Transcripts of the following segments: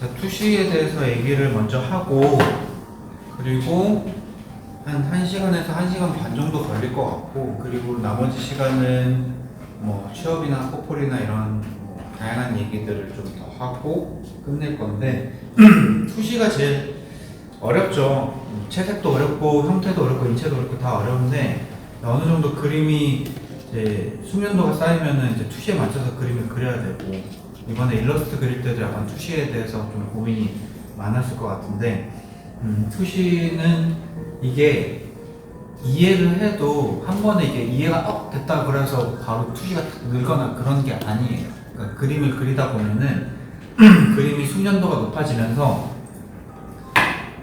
자, 투시에 대해서 얘기를 먼저 하고, 그리고 한 1시간에서 1시간 반 정도 걸릴 것 같고, 그리고 나머지 시간은 뭐 취업이나 코폴이나 이런 뭐 다양한 얘기들을 좀 더 하고 끝낼 건데, 투시가 제일 어렵죠. 채색도 어렵고 형태도 어렵고 인체도 어렵고 다 어려운데, 어느 정도 그림이 이제 숙련도가 쌓이면은 이제 투시에 맞춰서 그림을 그려야 되고, 이번에 일러스트 그릴 때도 약간 투시에 대해서 좀 고민이 많았을 것 같은데, 투시는 이게 이해를 해도 한 번에 이게 이해가 됐다 그래서 바로 투시가 늘거나 그런 게 아니에요. 그러니까 그림을 그리다 보면은 그림이 숙련도가 높아지면서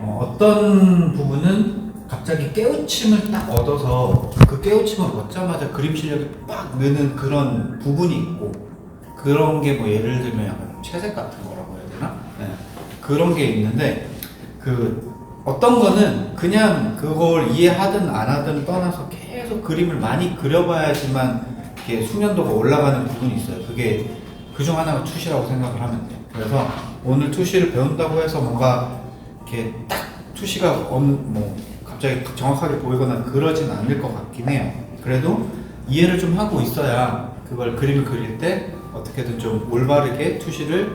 어떤 부분은 갑자기 깨우침을 딱 얻어서 그 깨우침을 얻자마자 그림 실력이 빡 느는 그런 부분이 있고, 그런 게 뭐 예를 들면 약간 채색 같은 거라고 해야 되나? 네. 그런 게 있는데, 어떤 거는 그냥 그걸 이해하든 안 하든 떠나서 계속 그림을 많이 그려봐야지만 이게 숙련도가 올라가는 부분이 있어요. 그게 그중 하나가 투시라고 생각을 하면 돼요. 그래서 오늘 투시를 배운다고 해서 뭔가 이렇게 딱 투시가 뭐 갑자기 정확하게 보이거나 그러진 않을 것 같긴 해요. 그래도 이해를 좀 하고 있어야 그걸 그림을 그릴 때 어떻게든 좀 올바르게 투시를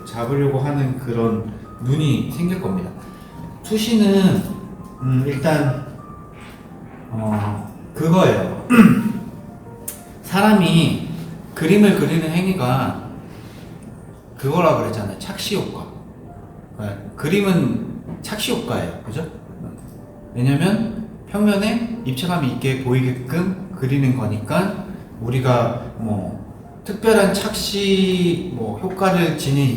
잡으려고 하는 그런 눈이 생길 겁니다. 투시는 일단 그거예요. 사람이 그림을 그리는 행위가 그거라 그랬잖아요. 착시 효과. 그림은 착시 효과예요. 그죠? 왜냐면 평면에 입체감이 있게 보이게끔 그리는 거니까, 우리가 뭐 특별한 착시 뭐 효과를 지닌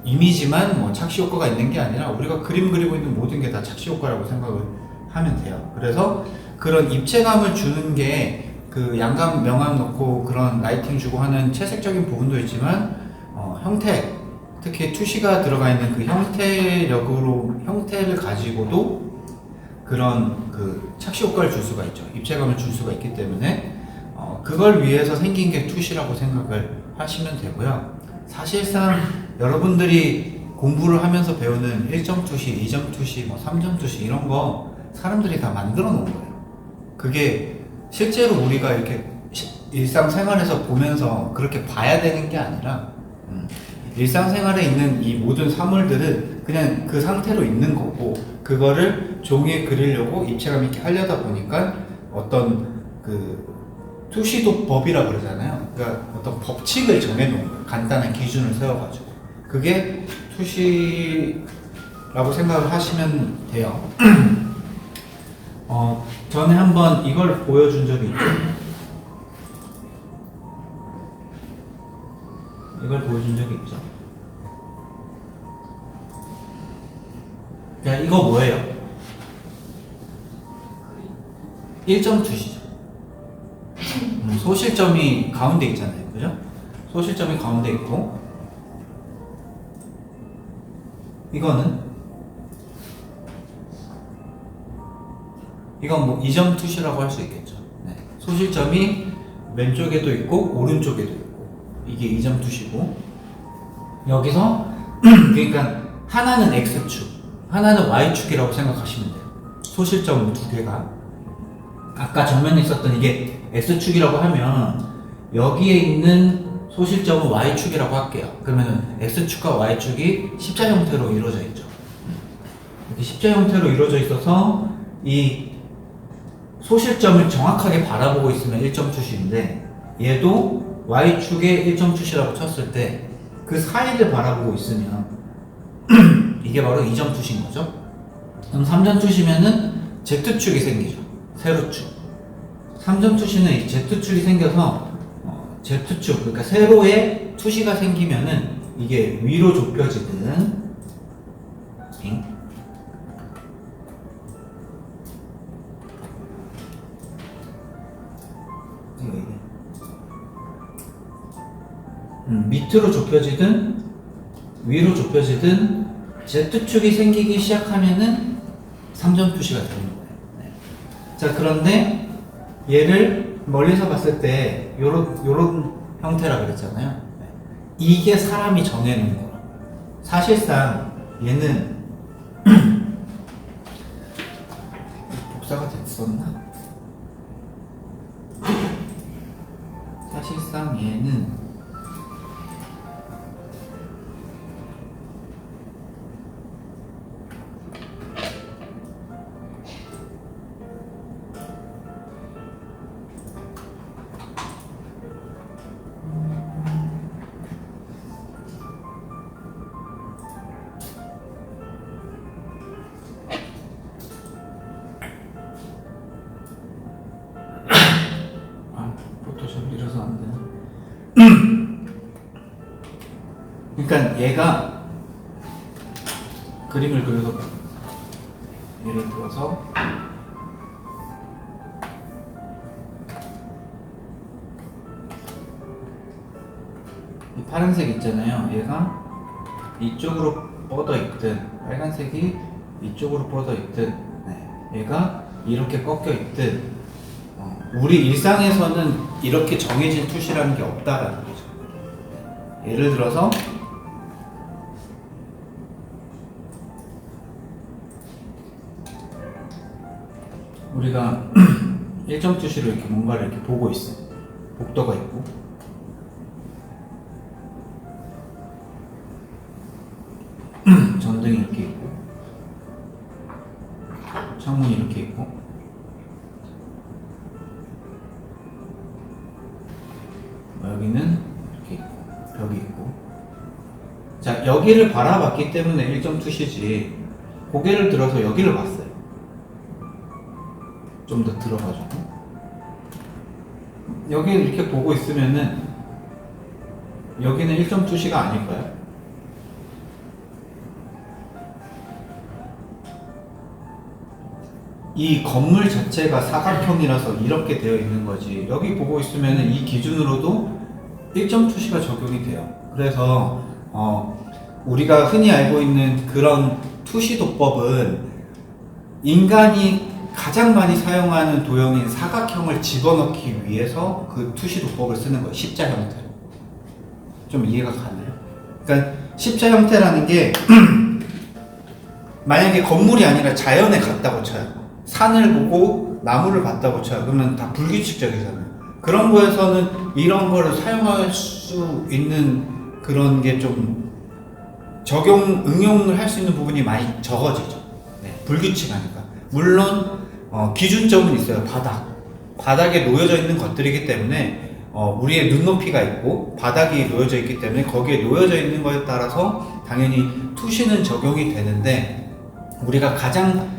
이미지만 뭐 착시 효과가 있는 게 아니라 우리가 그림 그리고 있는 모든 게 다 착시 효과라고 생각을 하면 돼요. 그래서 그런 입체감을 주는 게 그 양감, 명암 넣고 그런 라이팅 주고 하는 채색적인 부분도 있지만, 형태, 특히 투시가 들어가 있는 그 형태를 가지고도 그런 그 착시 효과를 줄 수가 있죠. 입체감을 줄 수가 있기 때문에 그걸 위해서 생긴 게 투시라고 생각을 하시면 되고요. 사실상 여러분들이 공부를 하면서 배우는 1점 투시, 2점 투시, 뭐 3점 투시 이런 거 사람들이 다 만들어 놓은 거예요. 그게 실제로 우리가 이렇게 일상생활에서 보면서 그렇게 봐야 되는 게 아니라, 일상생활에 있는 이 모든 사물들은 그냥 그 상태로 있는 거고, 그거를 종이에 그리려고 입체감 있게 하려다 보니까 어떤 투시도 법이라고 그러잖아요. 그러니까 어떤 법칙을 정해놓은 거예요. 간단한 기준을 세워가지고. 그게 투시라고 생각을 하시면 돼요. 전에 한번 이걸 보여준 적이 있죠. 이걸 보여준 적이 있죠. 자, 이거 뭐예요? 1점 투시죠. 소실점이 가운데 있잖아요. 그죠? 소실점이 가운데 있고, 이건 뭐 2점 투시라고 할 수 있겠죠. 네. 소실점이 왼쪽에도 있고 오른쪽에도 있고, 이게 2점 투시고, 여기서 그러니까 하나는 X축, 하나는 Y축이라고 생각하시면 돼요. 소실점 두 개가 아까 정면에 있었던 이게 X축이라고 하면 여기에 있는 소실점은 Y축이라고 할게요. 그러면 X축과 Y축이 십자 형태로 이루어져 있죠. 이렇게 십자 형태로 이루어져 있어서 이 소실점을 정확하게 바라보고 있으면 1점 투시인데, 얘도 Y축에 1점 투시라고 쳤을 때 그 사이를 바라보고 있으면 이게 바로 2점 투시인 거죠. 그럼 3점 투시면은 Z축이 생기죠. 세로축. 3점 투시는 이 Z축이 생겨서 Z축, 그러니까 세로에 투시가 생기면은 이게 위로 좁혀지든 밑으로 좁혀지든 위로 좁혀지든 Z축이 생기기 시작하면은 3점 투시가 되는 거예요. 네. 자, 그런데 얘를 멀리서 봤을 때 요런 형태라 그랬잖아요. 네. 이게 사람이 정해놓은 거라. 사실상 얘는 복사가 됐었나? 사실상 얘는 포토샵 이래서 안 되나? 그러니까 얘가 그림을 그려서 예를 들어서 이 파란색 있잖아요. 얘가 이쪽으로 뻗어 있든 빨간색이 이쪽으로 뻗어 있든 얘가 이렇게 꺾여 있든 우리 일상에서는 이렇게 정해진 투시라는 게 없다라는 거죠. 예를 들어서 우리가 일정 투시로 이렇게 뭔가를 이렇게 보고 있어. 복도가 있고 전등이 이렇게 있고 창문이 이렇게 있고 여기는 이렇게 있고 벽이 있고. 자, 여기를 바라봤기 때문에 일정 투시지 고개를 들어서 여기를 봤어요. 좀 더 들어가지고 여기를 이렇게 보고 있으면은 여기는 일정 투시가 아닐까요? 이 건물 자체가 사각형이라서 이렇게 되어 있는 거지. 여기 보고 있으면은 이 기준으로도 일정 투시가 적용이 돼요. 그래서 우리가 흔히 알고 있는 그런 투시도법은 인간이 가장 많이 사용하는 도형인 사각형을 집어넣기 위해서 그 투시도법을 쓰는 거예요. 십자 형태로. 좀 이해가 가나요? 그러니까 십자 형태라는 게 만약에 건물이 아니라 자연에 갔다고 쳐요. 산을 보고 나무를 봤다고 쳐요. 그러면 다 불규칙적이잖아요. 그런 거에서는 이런 거를 사용할 수 있는 그런 게 좀 응용을 할 수 있는 부분이 많이 적어지죠. 불규칙하니까. 물론 기준점은 있어요. 바닥에 놓여져 있는 것들이기 때문에 우리의 눈높이가 있고 바닥이 놓여져 있기 때문에 거기에 놓여져 있는 거에 따라서 당연히 투시는 적용이 되는데 우리가 가장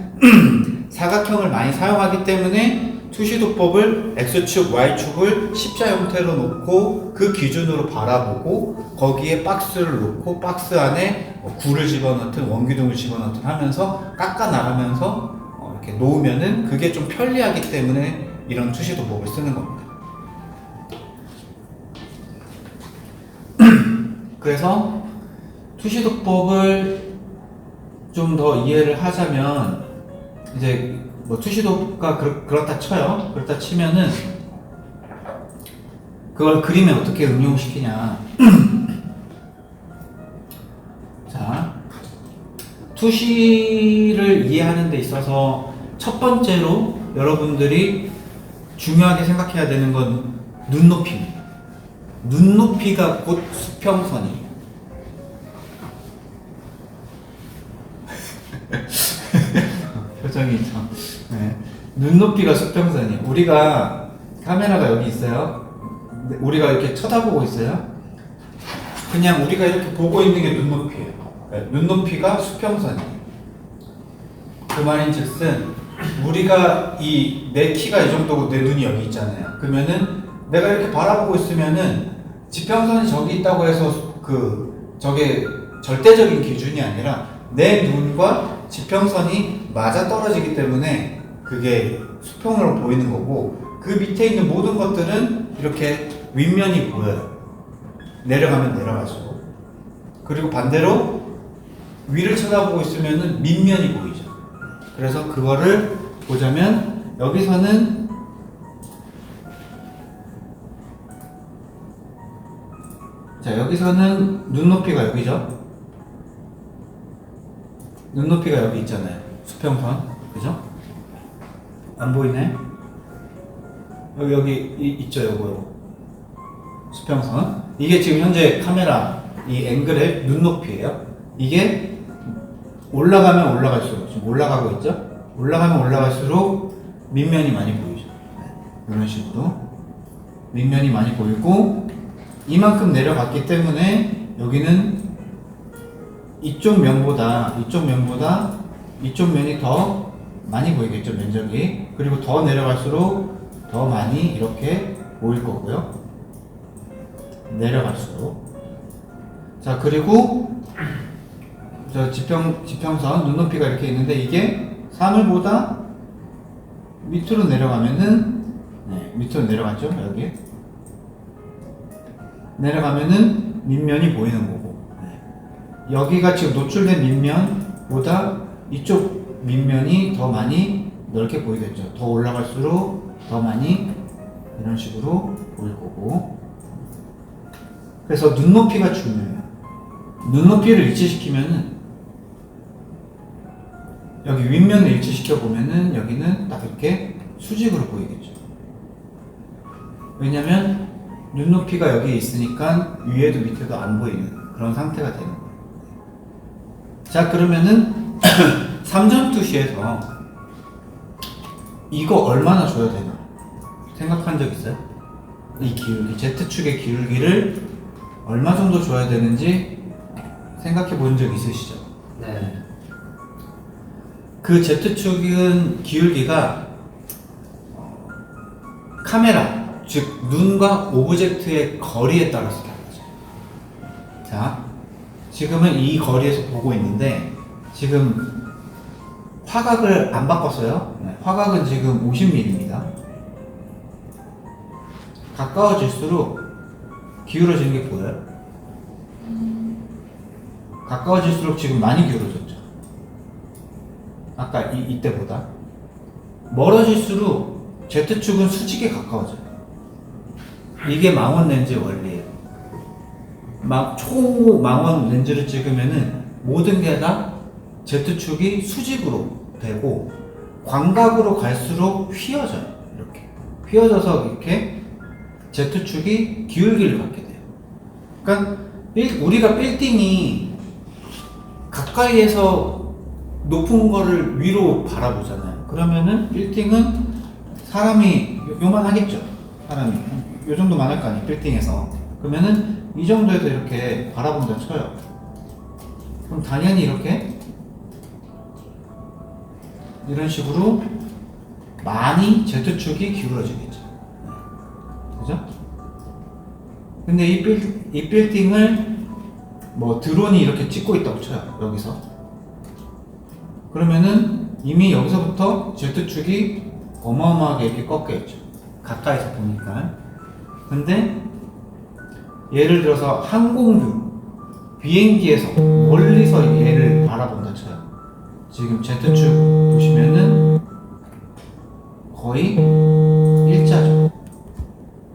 사각형을 많이 사용하기 때문에 투시도법을 X축, Y축을 십자 형태로 놓고 그 기준으로 바라보고 거기에 박스를 놓고 박스 안에 굴을 집어넣든 원기둥을 집어넣든 하면서 깎아 나가면서 이렇게 놓으면은 그게 좀 편리하기 때문에 이런 투시도법을 쓰는 겁니다. 그래서 투시도법을 좀 더 이해를 하자면 이제 뭐 투시도가 그렇다 쳐요. 그렇다 치면은 그걸 그림에 어떻게 응용시키냐. 자, 투시를 이해하는 데 있어서 첫 번째로 여러분들이 중요하게 생각해야 되는 건 눈높이입니다. 눈높이가 곧 수평선이에요. 표정이 참. 눈높이가 수평선이에요. 우리가 카메라가 여기 있어요. 우리가 이렇게 쳐다보고 있어요. 그냥 우리가 이렇게 보고 있는 게 눈높이에요. 눈높이가 수평선이에요. 그 말인즉슨 우리가 내 키가 이 정도고 내 눈이 여기 있잖아요. 그러면은 내가 이렇게 바라보고 있으면은 지평선이 저기 있다고 해서 저게 절대적인 기준이 아니라 내 눈과 지평선이 맞아 떨어지기 때문에 그게 수평으로 보이는 거고 그 밑에 있는 모든 것들은 이렇게 윗면이 보여요. 내려가면 내려가죠. 그리고 반대로 위를 쳐다보고 있으면은 밑면이 보이죠. 그래서 그거를 보자면 여기서는 자, 여기서는 눈높이가 여기죠? 눈높이가 여기 있잖아요. 수평선. 그죠? 안 보이나요? 여기 있죠, 요거. 수평선. 이게 지금 현재 카메라 이 앵글의 눈높이에요. 이게 올라가면 올라갈수록, 지금 올라가고 있죠? 올라가면 올라갈수록 밑면이 많이 보이죠. 이런 식으로. 밑면이 많이 보이고, 이만큼 내려갔기 때문에 여기는 이쪽 면이 더 많이 보이겠죠, 면적이. 그리고 더 내려갈수록 더 많이 이렇게 보일 거고요. 내려갈수록. 자, 그리고 저 지평선 눈높이가 이렇게 있는데 이게 사물보다 밑으로 내려가면은 밑으로 내려갔죠, 여기. 내려가면은 밑면이 보이는 거고. 여기가 지금 노출된 밑면보다 이쪽 밑면이 더 많이 넓게 보이겠죠. 더 올라갈수록 더 많이 이런 식으로 보일 거고. 그래서 눈높이가 중요해요. 눈높이를 일치시키면은 여기 윗면을 일치시켜 보면은 여기는 딱 이렇게 수직으로 보이겠죠. 왜냐면 눈높이가 여기 있으니까 위에도 밑에도 안 보이는 그런 상태가 되는 거예요. 자, 그러면은 3점 투시에서 이거 얼마나 줘야 되나 생각한 적 있어요? 이 기울기, Z축의 기울기를 얼마 정도 줘야 되는지 생각해 본 적 있으시죠? 네. 그 Z축은 기울기가 카메라, 즉 눈과 오브젝트의 거리에 따라서 달라져요. 자, 지금은 이 거리에서 보고 있는데 지금 화각을 안 바꿨어요. 화각은 지금 50mm입니다. 가까워질수록 기울어지는 게 보여요? 가까워질수록 지금 많이 기울어졌죠. 아까 이때보다. 멀어질수록 Z축은 수직에 가까워져요. 이게 망원 렌즈의 원리예요. 초망원 렌즈를 찍으면은 모든 게 다 Z축이 수직으로 되고 광각으로 갈수록 휘어져요. 이렇게 휘어져서 이렇게 Z축이 기울기를 갖게 돼요. 그러니까 우리가 빌딩이 가까이에서 높은 거를 위로 바라보잖아요. 그러면은 빌딩은 사람이 요만하겠죠. 사람이 요 정도만 할 거 아니에요. 빌딩에서. 그러면은 이 정도에서 이렇게 바라본다 쳐요. 그럼 당연히 이런 식으로 많이 Z축이 기울어지겠죠. 그죠? 근데 이 빌딩을 뭐 드론이 이렇게 찍고 있다고 쳐요. 여기서. 그러면은 이미 여기서부터 Z축이 어마어마하게 이렇게 꺾여있죠. 가까이서 보니까. 근데 예를 들어서 항공유, 비행기에서 멀리서 얘를 바라본다 쳐요. 지금 Z축 보시면은 거의 일자죠.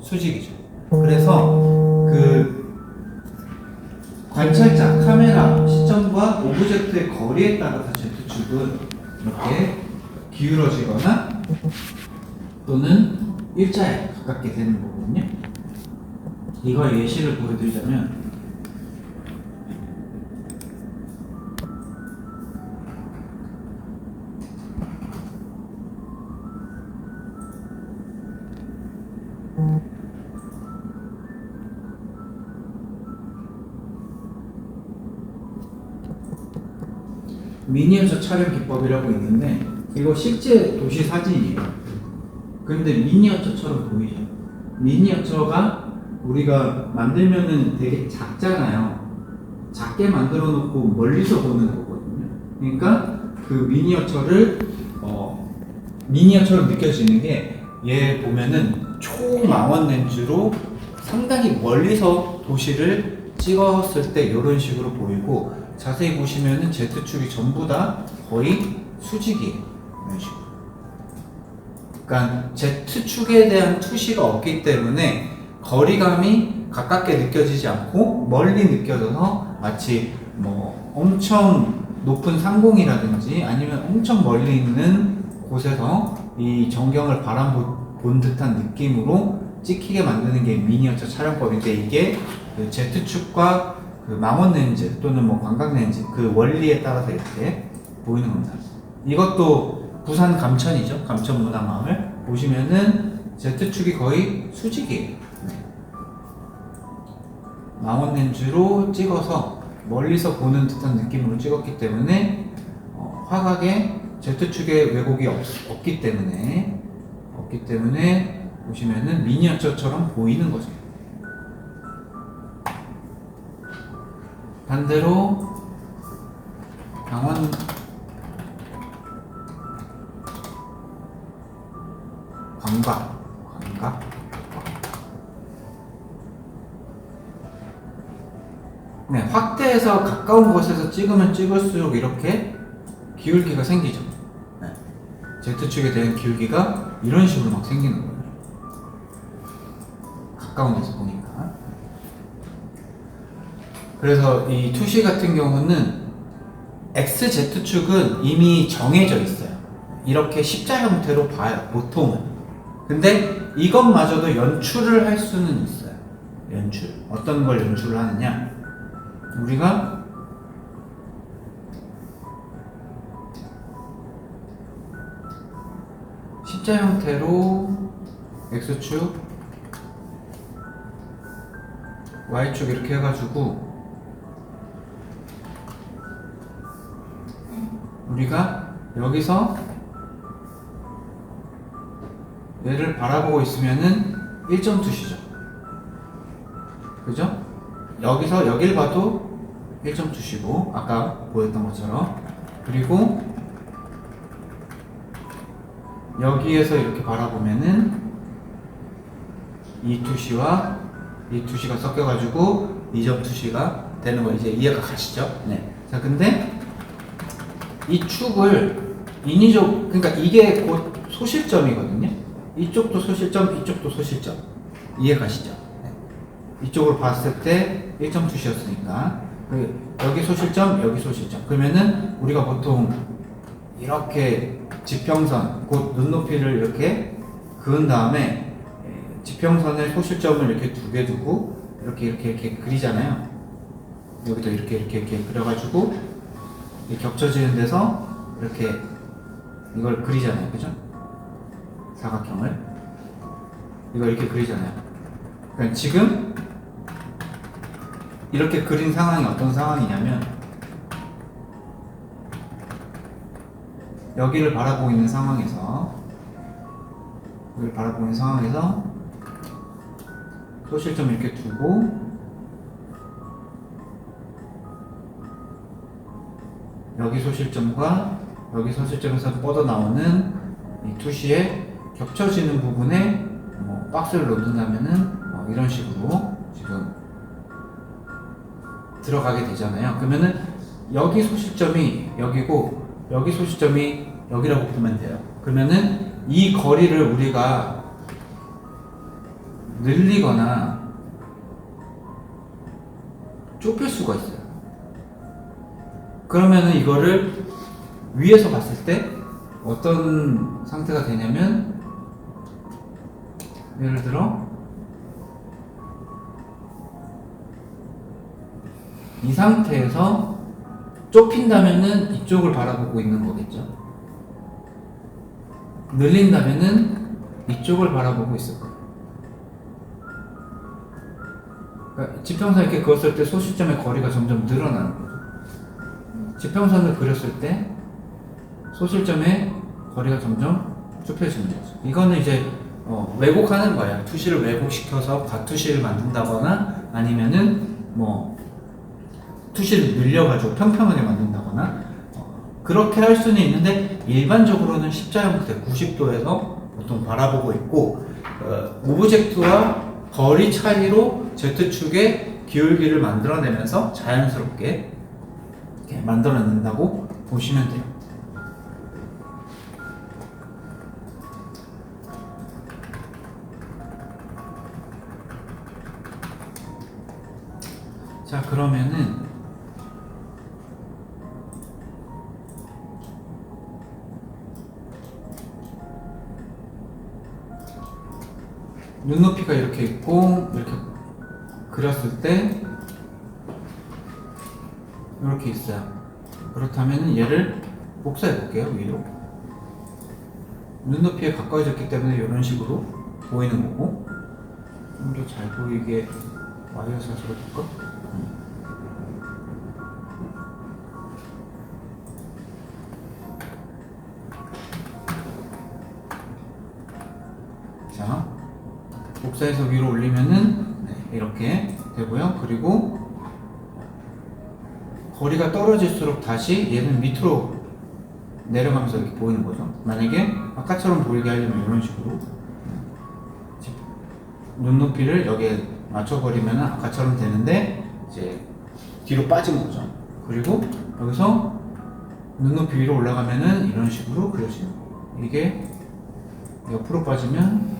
수직이죠. 그래서 그 관찰자, 카메라 시점과 오브젝트의 거리에 따라서 Z축은 이렇게 기울어지거나 또는 일자에 가깝게 되는 거거든요. 이걸 예시를 보여드리자면 미니어처 촬영 기법이라고 있는데 이거 실제 도시 사진이에요. 근데 미니어처처럼 보이죠. 미니어처가 우리가 만들면은 되게 작잖아요. 작게 만들어 놓고 멀리서 보는 거거든요. 그러니까 그 미니어처로 느껴지는 게 얘 보면은 초망원 렌즈로 상당히 멀리서 도시를 찍었을 때 이런 식으로 보이고, 자세히 보시면은 Z축이 전부 다 거의 수직이에요. 이런 식으로. 그러니까 Z축에 대한 투시가 없기 때문에 거리감이 가깝게 느껴지지 않고 멀리 느껴져서 마치 뭐 엄청 높은 상공이라든지 아니면 엄청 멀리 있는 곳에서 이 전경을 바라본 듯한 느낌으로 찍히게 만드는 게 미니어처 촬영법인데, 이게 그 Z축과 그 망원 렌즈 또는 뭐 광각 렌즈 그 원리에 따라서 이렇게 보이는 겁니다. 이것도 부산 감천이죠. 감천 문화마을 보시면은 Z축이 거의 수직이에요. 망원 렌즈로 찍어서 멀리서 보는 듯한 느낌으로 찍었기 때문에 화각에 Z축의 왜곡이 없기 때문에 보시면은 미니어처처럼 보이는 거죠. 반대로 광각 네, 확대해서 가까운 곳에서 찍으면 찍을수록 이렇게 기울기가 생기죠. 네. Z축에 대한 기울기가 이런 식으로 막 생기는 거예요. 가까운 데서 보니까. 그래서 이 투시 같은 경우는 XZ축은 이미 정해져 있어요. 이렇게 십자 형태로 봐요, 보통은. 근데 이것마저도 연출을 할 수는 있어요. 연출. 어떤 걸 연출을 하느냐? 우리가 십자 형태로 X축, Y축 이렇게 해가지고 우리가 여기서 얘를 바라보고 있으면은 1점 투시죠. 그죠? 여기서 여길 봐도 1점 투시고 아까 보였던 것처럼, 그리고 여기에서 이렇게 바라보면은 이 투시와 이 투시가 섞여가지고 2점 투시가 되는 거 이제 이해가 가시죠? 네. 자, 근데 이 축을 인위적, 그러니까 이게 곧 소실점이거든요. 이쪽도 소실점, 이쪽도 소실점. 이해 가시죠? 네. 이쪽으로 봤을 때 1점 투시였으니까 여기 소실점, 여기 소실점. 그러면은 우리가 보통 이렇게 지평선, 곧 눈높이를 이렇게 그은 다음에 지평선에 소실점을 이렇게 두 개 두고 이렇게 그리잖아요. 여기도 이렇게 그려가지고 겹쳐지는 데서 이렇게 이걸 그리잖아요. 그죠? 사각형을 이걸 이렇게 그리잖아요. 그러니까 지금 이렇게 그린 상황이 어떤 상황이냐면, 여기를 바라보고 있는 상황에서 소실점 이렇게 두고 여기 소실점과 여기 소실점에서 뻗어나오는 이 투시에 겹쳐지는 부분에 박스를 놓는다면은 이런 식으로 지금 들어가게 되잖아요. 그러면은 여기 소실점이 여기고 여기 소실점이 여기라고 보면 돼요. 그러면은 이 거리를 우리가 늘리거나 좁힐 수가 있어요. 그러면은 이거를 위에서 봤을 때 어떤 상태가 되냐면, 예를 들어 이 상태에서 좁힌다면은 이쪽을 바라보고 있는 거겠죠. 늘린다면은 이쪽을 바라보고 있을 거예요. 그러니까 지평선 이렇게 그었을 때 소실점의 거리가 점점 늘어나는 거죠. 지평선을 그렸을 때 소실점의 거리가 점점 좁혀지는 거죠. 이거는 이제 왜곡하는 거예요. 투시를 왜곡시켜서 과투시를 만든다거나 아니면은 투시를 늘려가지고 평평하게 만든다거나 그렇게 할 수는 있는데, 일반적으로는 십자 형태 90도에서 보통 바라보고 있고, 오브젝트와 거리 차이로 Z축의 기울기를 만들어내면서 자연스럽게 이렇게 만들어낸다고 보시면 돼요. 자, 그러면은 눈높이가 이렇게 있고 이렇게 그렸을 때 이렇게 있어요. 그렇다면 얘를 복사해 볼게요. 위로. 눈높이에 가까워졌기 때문에 이런 식으로 보이는 거고, 좀 더 잘 보이게 와이어 사슬을 볼까? 자, 복사해서 위로 올리면은 이렇게 되고요. 그리고 거리가 떨어질수록 다시 얘는 밑으로 내려가면서 이렇게 보이는 거죠. 만약에 아까처럼 보이게 하려면 이런 식으로 눈높이를 여기에 맞춰버리면 아까처럼 되는데 이제 뒤로 빠진 거죠. 그리고 여기서 눈높이 위로 올라가면은 이런 식으로 그려지는 거예요. 이게 옆으로 빠지면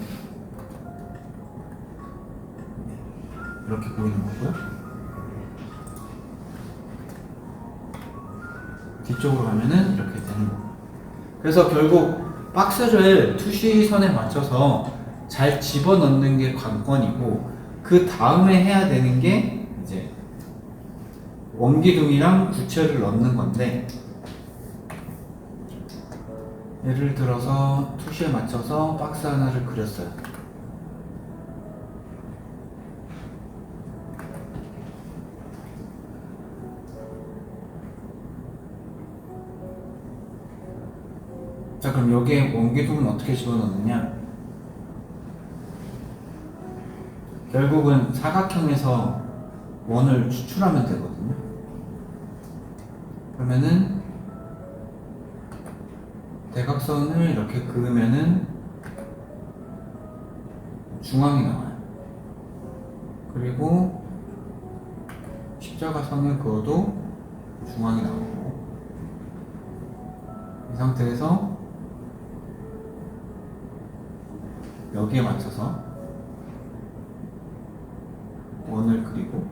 이렇게 보이는 거고요. 뒤쪽으로 가면은 이렇게 되는 거고. 그래서 결국 박스를 투시선에 맞춰서 잘 집어넣는 게 관건이고, 그 다음에 해야 되는 게 이제 원기둥이랑 부채를 넣는 건데, 예를 들어서 투시에 맞춰서 박스 하나를 그렸어요. 자, 그럼 여기에 원기둥은 어떻게 집어넣느냐? 결국은 사각형에서 원을 추출하면 되거든요. 그러면은 대각선을 이렇게 그으면은 중앙이 나와요. 그리고 십자가선을 그어도 중앙이 나오고, 이 상태에서 여기에 맞춰서 원을 그리고,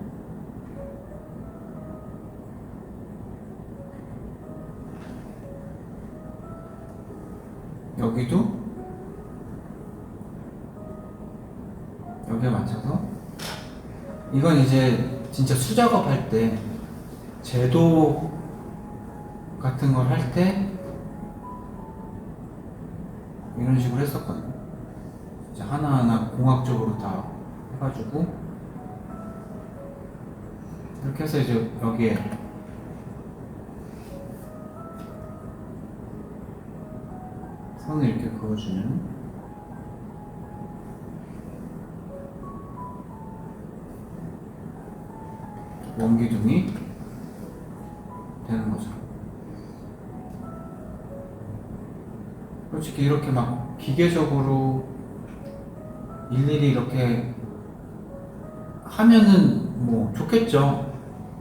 여기도 여기에 맞춰서, 이건 이제 진짜 수작업 할 때, 제도 같은 걸 할 때 이런 식으로 했었거든요. 이제 하나하나 공학적으로 다 해가지고 이렇게 해서 이제 여기에 선을 이렇게 그어주면 원기둥이 되는 거죠. 솔직히 이렇게 막 기계적으로 일일이 이렇게 하면은 뭐 좋겠죠.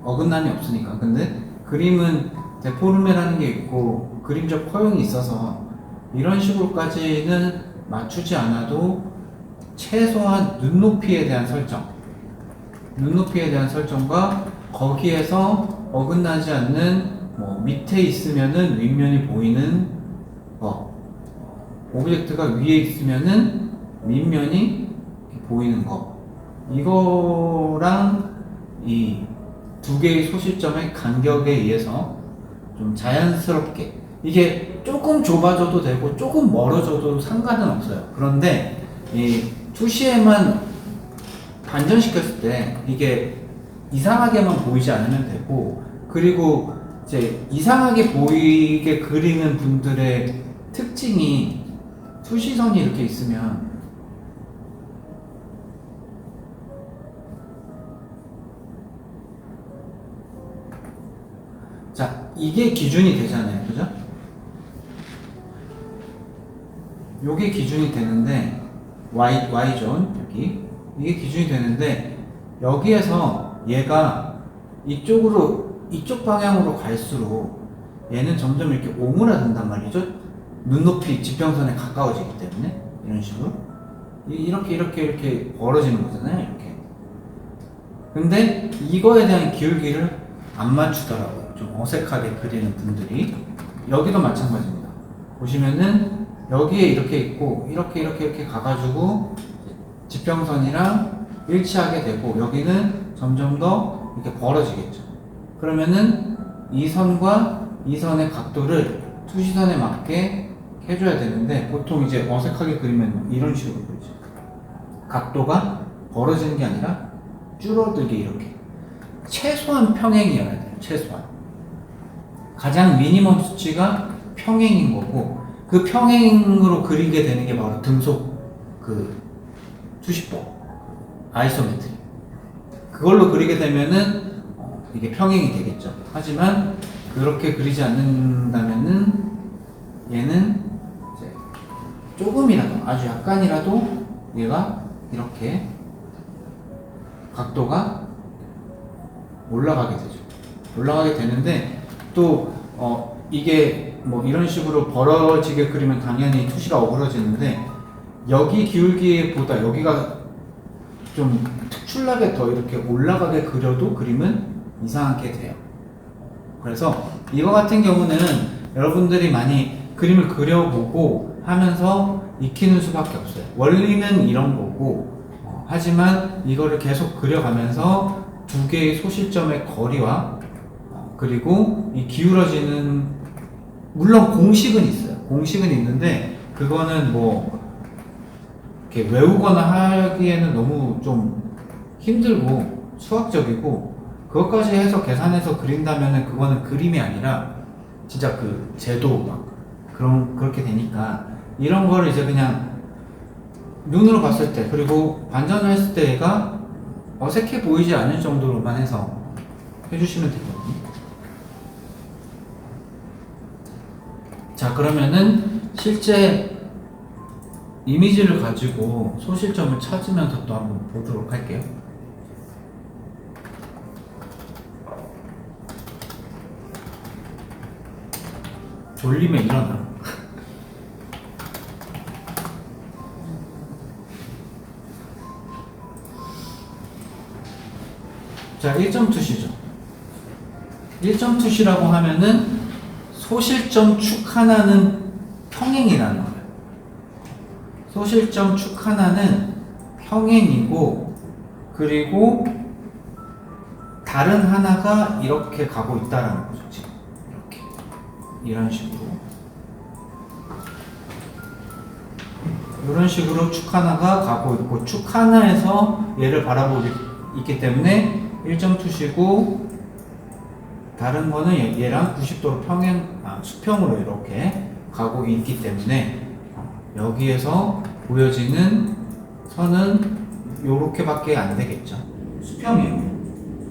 어긋남이 없으니까. 근데 그림은 데포르메라는 게 있고 그림적 허용이 있어서 이런 식으로까지는 맞추지 않아도 최소한 눈높이에 대한 설정과 거기에서 어긋나지 않는 뭐 밑에 있으면은 윗면이 보이는 거, 오브젝트가 위에 있으면은 밑면이 보이는 거, 이거랑 이 두 개의 소시점의 간격에 의해서 좀 자연스럽게, 이게 조금 좁아져도 되고 조금 멀어져도 상관은 없어요. 그런데 이 투시에만 반전시켰을 때 이게 이상하게만 보이지 않으면 되고, 그리고 이제 이상하게 보이게 그리는 분들의 특징이 투시선이 이렇게 있으면 자, 이게 기준이 되잖아요. 그죠? 요게 기준이 되는데 Y존 여기 이게 기준이 되는데, 여기에서 얘가 이쪽 방향으로 갈수록 얘는 점점 이렇게 오므라든단 말이죠. 눈높이 지평선에 가까워지기 때문에 이런 식으로 이렇게 벌어지는 거잖아요. 이렇게 근데 이거에 대한 기울기를 안 맞추더라고요. 좀 어색하게 그리는 분들이. 여기도 마찬가지입니다. 보시면은 여기에 이렇게 있고 이렇게 가가지고 지평선이랑 일치하게 되고 여기는 점점 더 이렇게 벌어지겠죠. 그러면은 이 선과 이 선의 각도를 투시선에 맞게 해줘야 되는데 보통 이제 어색하게 그리면 이런 식으로 그리죠. 각도가 벌어지는 게 아니라 줄어들게 이렇게 최소한 평행이어야 돼요. 최소한 가장 미니멈 수치가 평행인 거고 그 평행으로 그리게 되는 게 바로 등속 그 투시법 아이소메트리 그걸로 그리게 되면은 이게 평행이 되겠죠. 하지만 그렇게 그리지 않는다면은 얘는 이제 조금이라도 아주 약간이라도 얘가 이렇게 각도가 올라가게 되죠. 올라가게 되는데 또 이게 뭐 이런 식으로 벌어지게 그리면 당연히 투시가 어그러지는데 여기 기울기보다 여기가 좀 특출나게 더 이렇게 올라가게 그려도 그림은 이상하게 돼요. 그래서 이거 같은 경우는 여러분들이 많이 그림을 그려보고 하면서 익히는 수밖에 없어요. 원리는 이런 거고 하지만 이거를 계속 그려가면서 두 개의 소실점의 거리와 그리고 이 기울어지는 물론 공식은 있어요. 공식은 있는데 그거는 뭐 이렇게 외우거나 하기에는 너무 좀 힘들고 수학적이고 그것까지 해서 계산해서 그린다면은 그거는 그림이 아니라 진짜 그 제도 막 그렇게 되니까 이런 거를 이제 그냥 눈으로 봤을 때 그리고 반전을 했을 때 얘가 어색해 보이지 않을 정도로만 해서 해주시면 되거든요. 자 그러면은 실제 이미지를 가지고 소실점을 찾으면서 또 한번 보도록 할게요. 졸리면 일어나. 자, 1.2시죠. 1.2시라고 하면은 소실점 축 하나는 평행이라는 거예요. 소실점 축 하나는 평행이고 그리고 다른 하나가 이렇게 가고 있다라는 거죠. 지금 이렇게 이런 식으로 이런 식으로 축 하나가 가고 있고 축 하나에서 얘를 바라보고 있기 때문에 1.2시고 다른 거는 얘랑 90도로 수평으로 이렇게 가고 있기 때문에 여기에서 보여지는 선은 요렇게밖에 안 되겠죠. 수평이에요.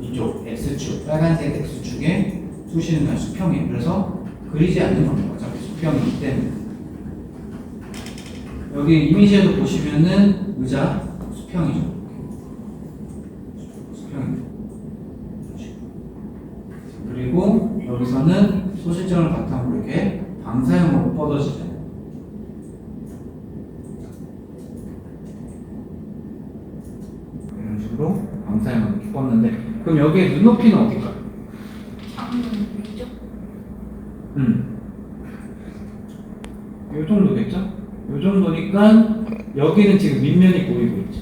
이쪽 X축, 빨간색 X축에 쑤시는 건 수평이에요. 그래서 그리지 않는 겁니다. 어차피 수평이기 때문에. 여기 이미지에도 보시면은 의자 수평이죠. 수평입니다. 그리고 여기서는 소실점을 바탕으로 이렇게 방사형으로 뻗어지죠. 이런 식으로 방사형으로 이렇게 뻗는데 그럼 여기에 눈높이는 어딜까요? 왼쪽? 요 정도겠죠? 요 정도니까 여기는 지금 밑면이 보이고 있죠.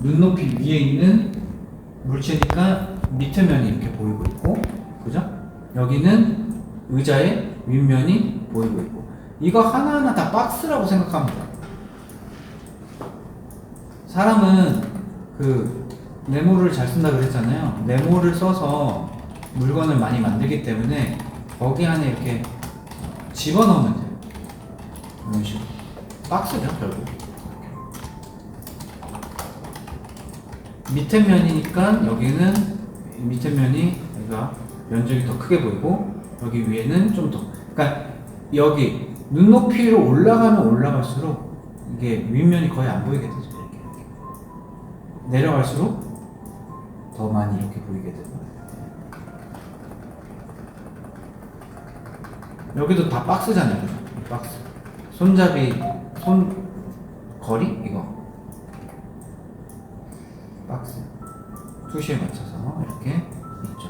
눈높이 위에 있는 물체니까 밑에 면이 이렇게 보이고 있고 그죠? 여기는 의자의 윗면이 보이고 있고 이거 하나하나 다 박스라고 생각하면 돼요. 사람은 그 네모를 잘 쓴다 그랬잖아요. 네모를 써서 물건을 많이 만들기 때문에 거기 안에 이렇게 집어넣으면 돼요. 이런 식으로 박스죠 결국. 밑에 면이니까 여기는 밑에 면이 여기가 면적이 더 크게 보이고 여기 위에는 좀 더 그러니까 여기 눈높이로 올라가면 올라갈수록 이게 윗면이 거의 안 보이게 되죠. 이렇게. 내려갈수록 더 많이 이렇게 보이게 되고 여기도 다 박스잖아요. 박스 손잡이 손 거리 이거 박스 투시에 맞춰서 이렇게 있죠.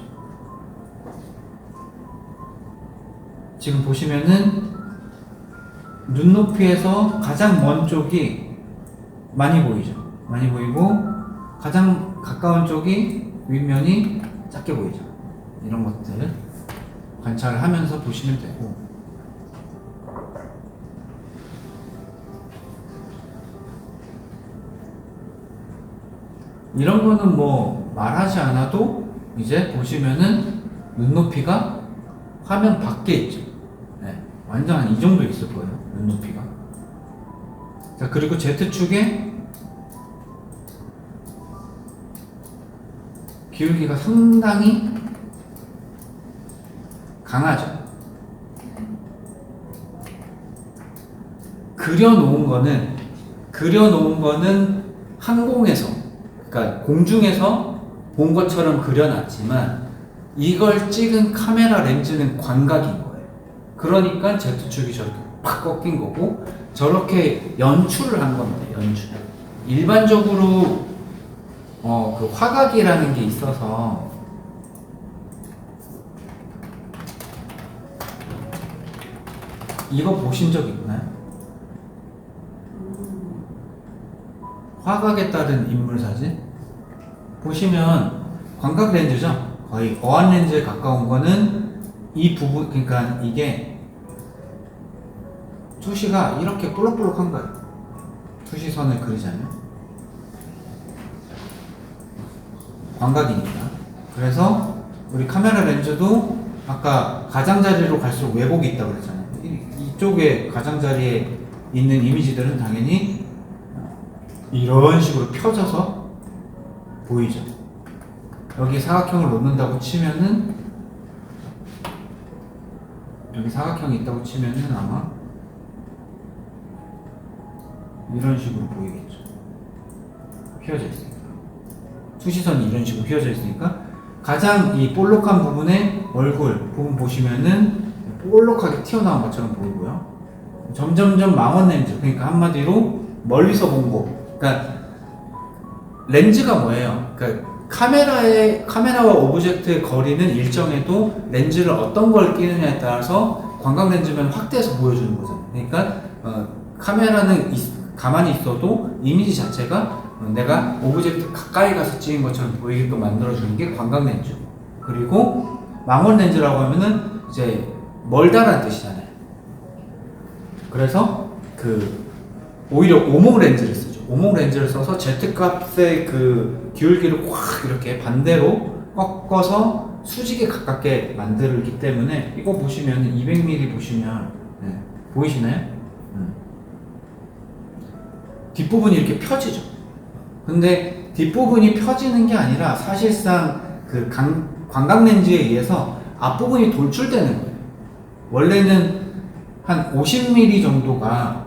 지금 보시면은 눈높이에서 가장 먼 쪽이 많이 보이죠. 많이 보이고 가장 가까운 쪽이 윗면이 작게 보이죠. 이런 것들 관찰을 하면서 보시면 되고, 이런 거는 뭐 말하지 않아도 이제 보시면은 눈높이가 화면 밖에 있죠. 네, 완전 한 이 정도 있을 거예요, 눈높이가. 자, 그리고 Z축에 기울기가 상당히 강하죠. 그려놓은 거는 항공에서, 그러니까 공중에서 본 것처럼 그려놨지만 이걸 찍은 카메라 렌즈는 관각인 거예요. 그러니까 Z축이 저렇게 팍 꺾인 거고, 저렇게 연출을 한 겁니다. 연출. 일반적으로 그 화각이라는 게 있어서 이거 보신 적 있나요? 화각에 따른 인물 사진 보시면 관각 렌즈죠. 거의 어안 렌즈에 가까운 거는 이 부분, 그러니까 이게 투시가 이렇게 볼록볼록한 거예요. 투시선을 그리자면 광각이니까. 그래서 우리 카메라 렌즈도 아까 가장자리로 갈수록 왜곡이 있다고 그랬잖아요. 이쪽에 가장자리에 있는 이미지들은 당연히 이런 식으로 펴져서 보이죠. 여기 사각형을 놓는다고 치면은, 여기 사각형이 있다고 치면은 아마 이런 식으로 보이겠죠. 휘어져 있으니까. 투시선이 이런 식으로 휘어져 있으니까 가장 이 볼록한 부분에 얼굴 부분 보시면은 볼록하게 튀어나온 것처럼 보이고요. 점점점 망원 렌즈, 그러니까 한마디로 멀리서 본 거. 그러니까 렌즈가 뭐예요? 그러니까 카메라와 오브젝트의 거리는 일정해도 렌즈를 어떤 걸 끼느냐에 따라서 광각 렌즈면 확대해서 보여주는 거잖아요. 그러니까 카메라는 가만히 있어도 이미지 자체가 내가 오브젝트 가까이 가서 찍은 것처럼 보이게끔 만들어주는 게 광각 렌즈. 그리고 망원 렌즈라고 하면은 이제 멀다라는 뜻이잖아요. 그래서 오히려 오목 렌즈를 쓰죠. 오목 렌즈를 써서 Z값의 그 기울기를 확 이렇게 반대로 꺾어서 수직에 가깝게 만들기 때문에, 이거 보시면 200mm 보시면 보이시나요? 뒷부분이 이렇게 펴지죠. 근데 뒷부분이 펴지는 게 아니라 사실상 그 광각 렌즈에 의해서 앞부분이 돌출되는 거예요. 원래는 한 50mm 정도가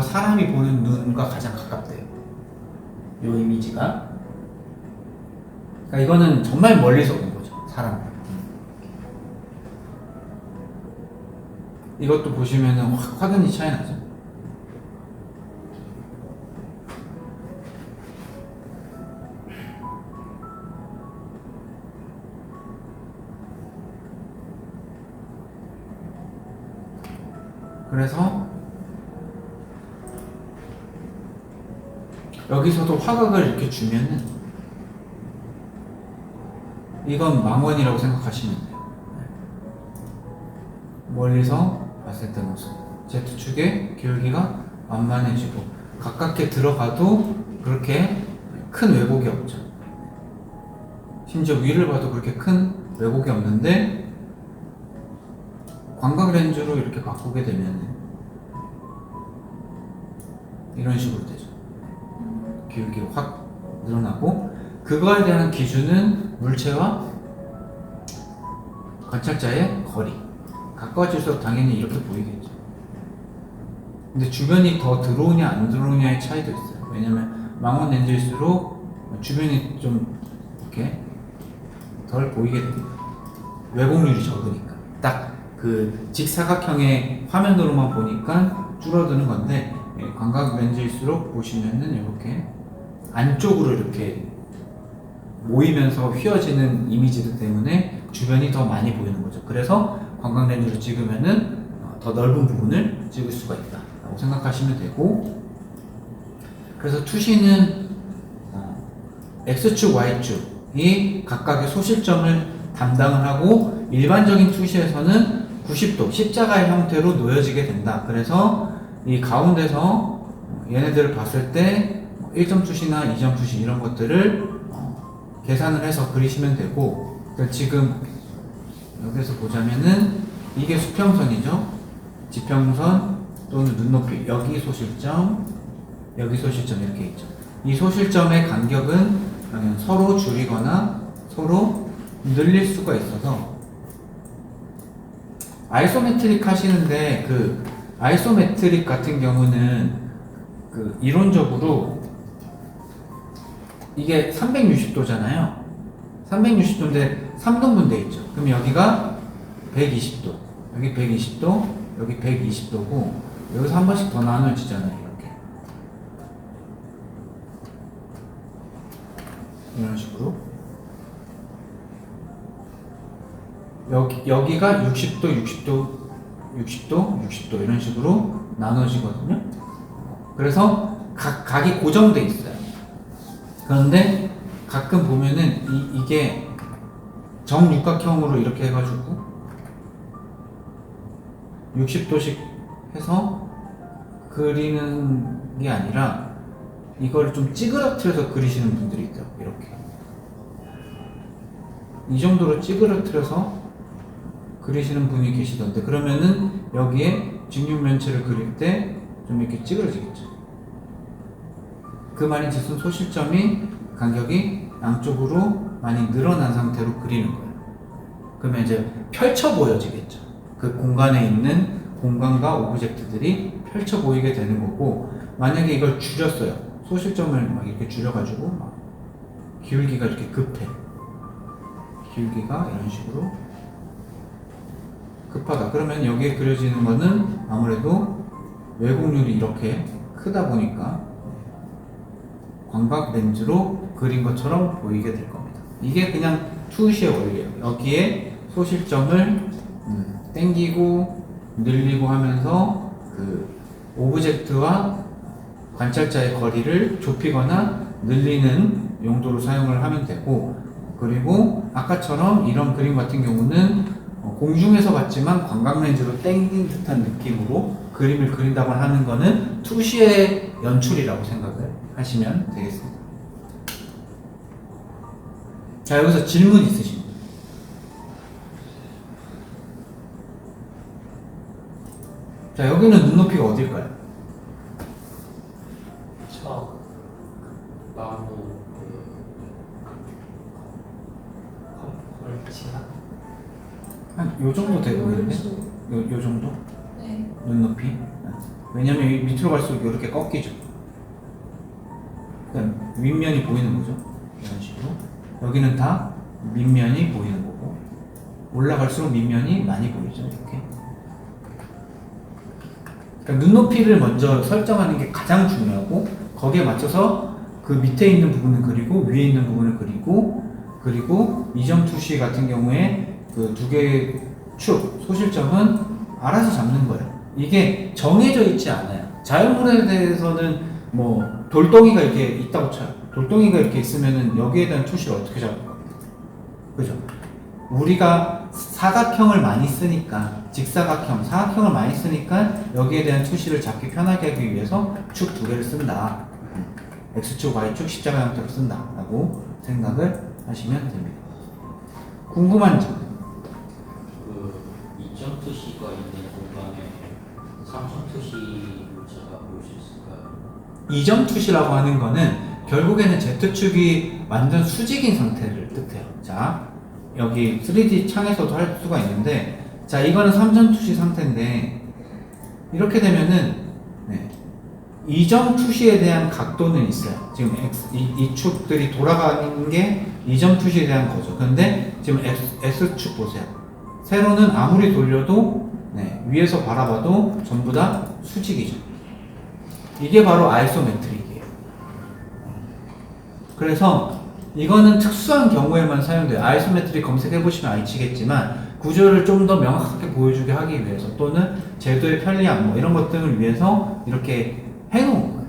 사람이 보는 눈과 가장 가깝대요. 이 이미지가. 그러니까 이거는 정말 멀리서 본 거죠, 사람. 이것도 보시면은 확연히 차이 나죠. 그래서 여기서도 화각을 이렇게 주면은 이건 망원이라고 생각하시면 돼요. 멀리서 봤을 때 모습. Z축의 기울기가 완만해지고 가깝게 들어가도 그렇게 큰 왜곡이 없죠. 심지어 위를 봐도 그렇게 큰 왜곡이 없는데, 광각 렌즈로 이렇게 바꾸게 되면 이런 식으로 되죠. 기울기가 확 늘어나고, 그거에 대한 기준은 물체와 관찰자의 거리. 가까워질수록 당연히 이렇게 보이겠죠. 근데 주변이 더 들어오냐 안 들어오냐의 차이도 있어요. 왜냐면 망원 렌즈일수록 주변이 좀 이렇게 덜 보이게 됩니다. 왜곡률이 적으니까. 딱 그 직사각형의 화면으로만 보니까 줄어드는 건데, 광각 렌즈일수록 보시면은 이렇게 안쪽으로 이렇게 모이면서 휘어지는 이미지들 때문에 주변이 더 많이 보이는 거죠. 그래서 관광 렌즈로 찍으면은 더 넓은 부분을 찍을 수가 있다 라고 생각하시면 되고, 그래서 투시는 X축, Y축이 각각의 소실점을 담당을 하고, 일반적인 투시에서는 90도 십자가의 형태로 놓여지게 된다. 그래서 이 가운데서 얘네들을 봤을 때 1점 투시나 2점 투시 이런 것들을 계산을 해서 그리시면 되고, 그러니까 지금 여기서 보자면은 이게 수평선이죠. 지평선 또는 눈높이, 여기 소실점, 여기 소실점 이렇게 있죠. 이 소실점의 간격은 서로 줄이거나 서로 늘릴 수가 있어서, 아이소메트릭 하시는데 그 아이소메트릭 같은 경우는 그 이론적으로 이게 360도잖아요. 360도인데 3등분 돼 있죠. 그럼 여기가 120도, 여기 120도, 여기 120도고, 여기서 한 번씩 더 나눠지잖아요. 이렇게. 이런 식으로. 여기가 60도, 60도, 60도, 60도 이런 식으로 나눠지거든요. 그래서 각이 고정돼 있어요. 그런데 가끔 보면은 이게 정육각형으로 이렇게 해가지고 60도씩 해서 그리는 게 아니라 이걸 좀 찌그러뜨려서 그리시는 분들이 있죠. 이렇게 이 정도로 찌그러뜨려서 그리시는 분이 계시던데, 그러면은 여기에 직육면체를 그릴 때 좀 이렇게 찌그러지겠죠. 그 말인 즉슨 소실점이 간격이 양쪽으로 많이 늘어난 상태로 그리는 거예요. 그러면 이제 펼쳐 보여지겠죠. 그 공간에 있는 공간과 오브젝트들이 펼쳐 보이게 되는 거고, 만약에 이걸 줄였어요. 소실점을 막 이렇게 줄여가지고 막 기울기가 이렇게 급해. 기울기가 이런 식으로 급하다. 그러면 여기에 그려지는 거는 아무래도 왜곡률이 이렇게 크다 보니까 광각 렌즈로 그린 것처럼 보이게 될 겁니다. 이게 그냥 투시의 원리예요. 여기에 소실점을 당기고 늘리고 하면서 그 오브젝트와 관찰자의 거리를 좁히거나 늘리는 용도로 사용을 하면 되고, 그리고 아까처럼 이런 그림 같은 경우는 공중에서 봤지만 광각 렌즈로 당긴 듯한 느낌으로 그림을 그린다고 하는 거는 투시의 연출이라고 생각을 하시면 되겠습니다. 자, 여기서 질문 있으십니까? 자, 여기는 눈높이가 어딜까요? 나무 걸치나? 한 요 정도 돼 보이는데? 요 정도? 네. 눈높이? 왜냐면 이 밑으로 갈수록 이렇게 꺾이죠. 그러니까 윗면이 보이는 거죠. 이런 식으로. 여기는 다 밑면이 보이는 거고, 올라갈수록 밑면이 많이 보이죠. 이렇게. 그러니까 눈높이를 먼저 설정하는 게 가장 중요하고, 거기에 맞춰서 그 밑에 있는 부분을 그리고 위에 있는 부분을 그리고 이점 투시 같은 경우에 그 두 개의 축, 소실점은 알아서 잡는 거예요. 이게 정해져 있지 않아요. 자연물에 대해서는 뭐 돌덩이가 이렇게 있다고 쳐요. 돌덩이가 이렇게 있으면은 여기에 대한 투시를 어떻게 잡을 겁니까? 그죠? 우리가 사각형을 많이 쓰니까, 직사각형, 사각형을 많이 쓰니까 여기에 대한 투시를 잡기 편하게 하기 위해서 축 두 개를 쓴다. X축, Y축 십자가 형태로 쓴다 라고 생각을 하시면 됩니다. 궁금한 점? 그 2점 투시가 있는 공간에 3점 투시 물체가 보일 수 있을까요? 2점 투시라고 하는 거는 결국에는 Z축이 완전 수직인 상태를 뜻해요. 자, 여기 3D 창에서도 할 수가 있는데, 자, 이거는 3점 투시 상태인데, 이렇게 되면은 2점 투시에 대한 각도는 있어요. 지금 이 축들이 돌아가는 게 2점 투시에 대한 거죠. 그런데 지금 S축 보세요. 세로는 아무리 돌려도 위에서 바라봐도 전부 다 수직이죠. 이게 바로 아이소메트릭이에요. 그래서 이거는 특수한 경우에만 사용돼요. 아이소메트리 검색해보시면 아시겠지만 구조를 좀 더 명확하게 보여주게 하기 위해서 또는 제도의 편리함 뭐 이런 것 등을 위해서 이렇게 해놓은 거예요.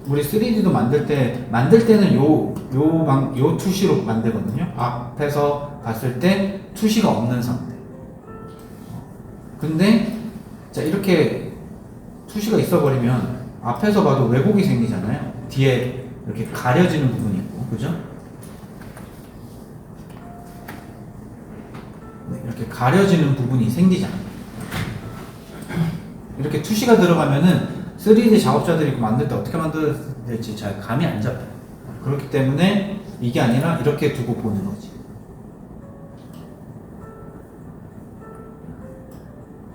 우리 3D도 만들 때는 요 투시로 만들거든요. 앞에서 봤을 때 투시가 없는 상태. 근데 자 이렇게 투시가 있어버리면 앞에서 봐도 왜곡이 생기잖아요. 뒤에 이렇게 가려지는 부분이 있고, 그죠? 네, 이렇게 가려지는 부분이 생기잖아요. 이렇게 투시가 들어가면은 3D 작업자들이 만들 때 어떻게 만들어야 될지 잘 감이 안 잡혀요. 그렇기 때문에 이게 아니라 이렇게 두고 보는 거지.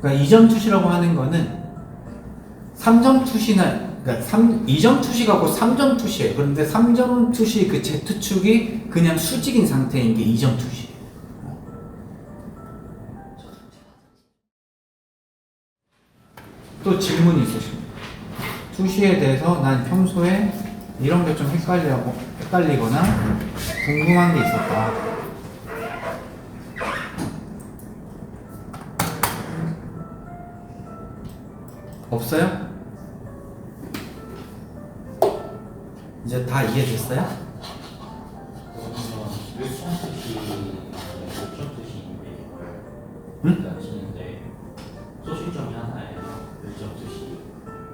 그러니까 2점 투시라고 하는 거는 3점 투시나 그러니까 2점 투시가 곧 3점 투시예요. 그런데 3점 투시 그 Z축이 그냥 수직인 상태인 게 2점 투시예요. 또 질문이 있으십니까? 투시에 대해서 난 평소에 이런 게 좀 헷갈리거나 궁금한 게 있었다. 없어요? 이제 다 이해됐어요? 그러면 일정 투시, 일정 투시인데 응? 하시는데 소실점이 하나예요. 일정 투시.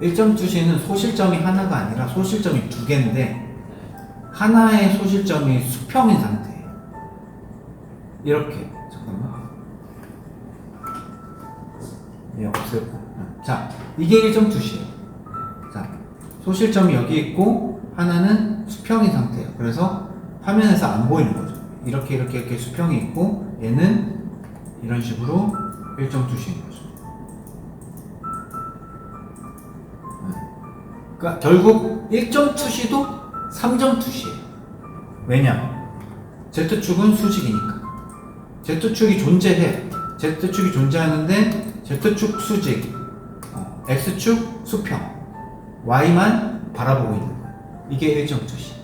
일점 투시는 소실점이 하나가 아니라 소실점이 두 개인데 네. 하나의 소실점이 수평인 상태예요. 이렇게 잠깐만. 예, 없애고. 자, 이게 1점 투시예요. 자, 소실점이 여기 있고 하나는 수평인 상태예요. 그래서 화면에서 안 보이는 거죠. 이렇게 수평이 있고 얘는 이런 식으로 1점 투시인 거죠. 그러니까 결국 1점 투시도 3점 투시예요. 왜냐? Z축은 수직이니까. Z축이 존재해. Z축이 존재하는데 Z축 수직, X축 수평, Y만 바라보고 있는 거예요. 이게 1점 투시.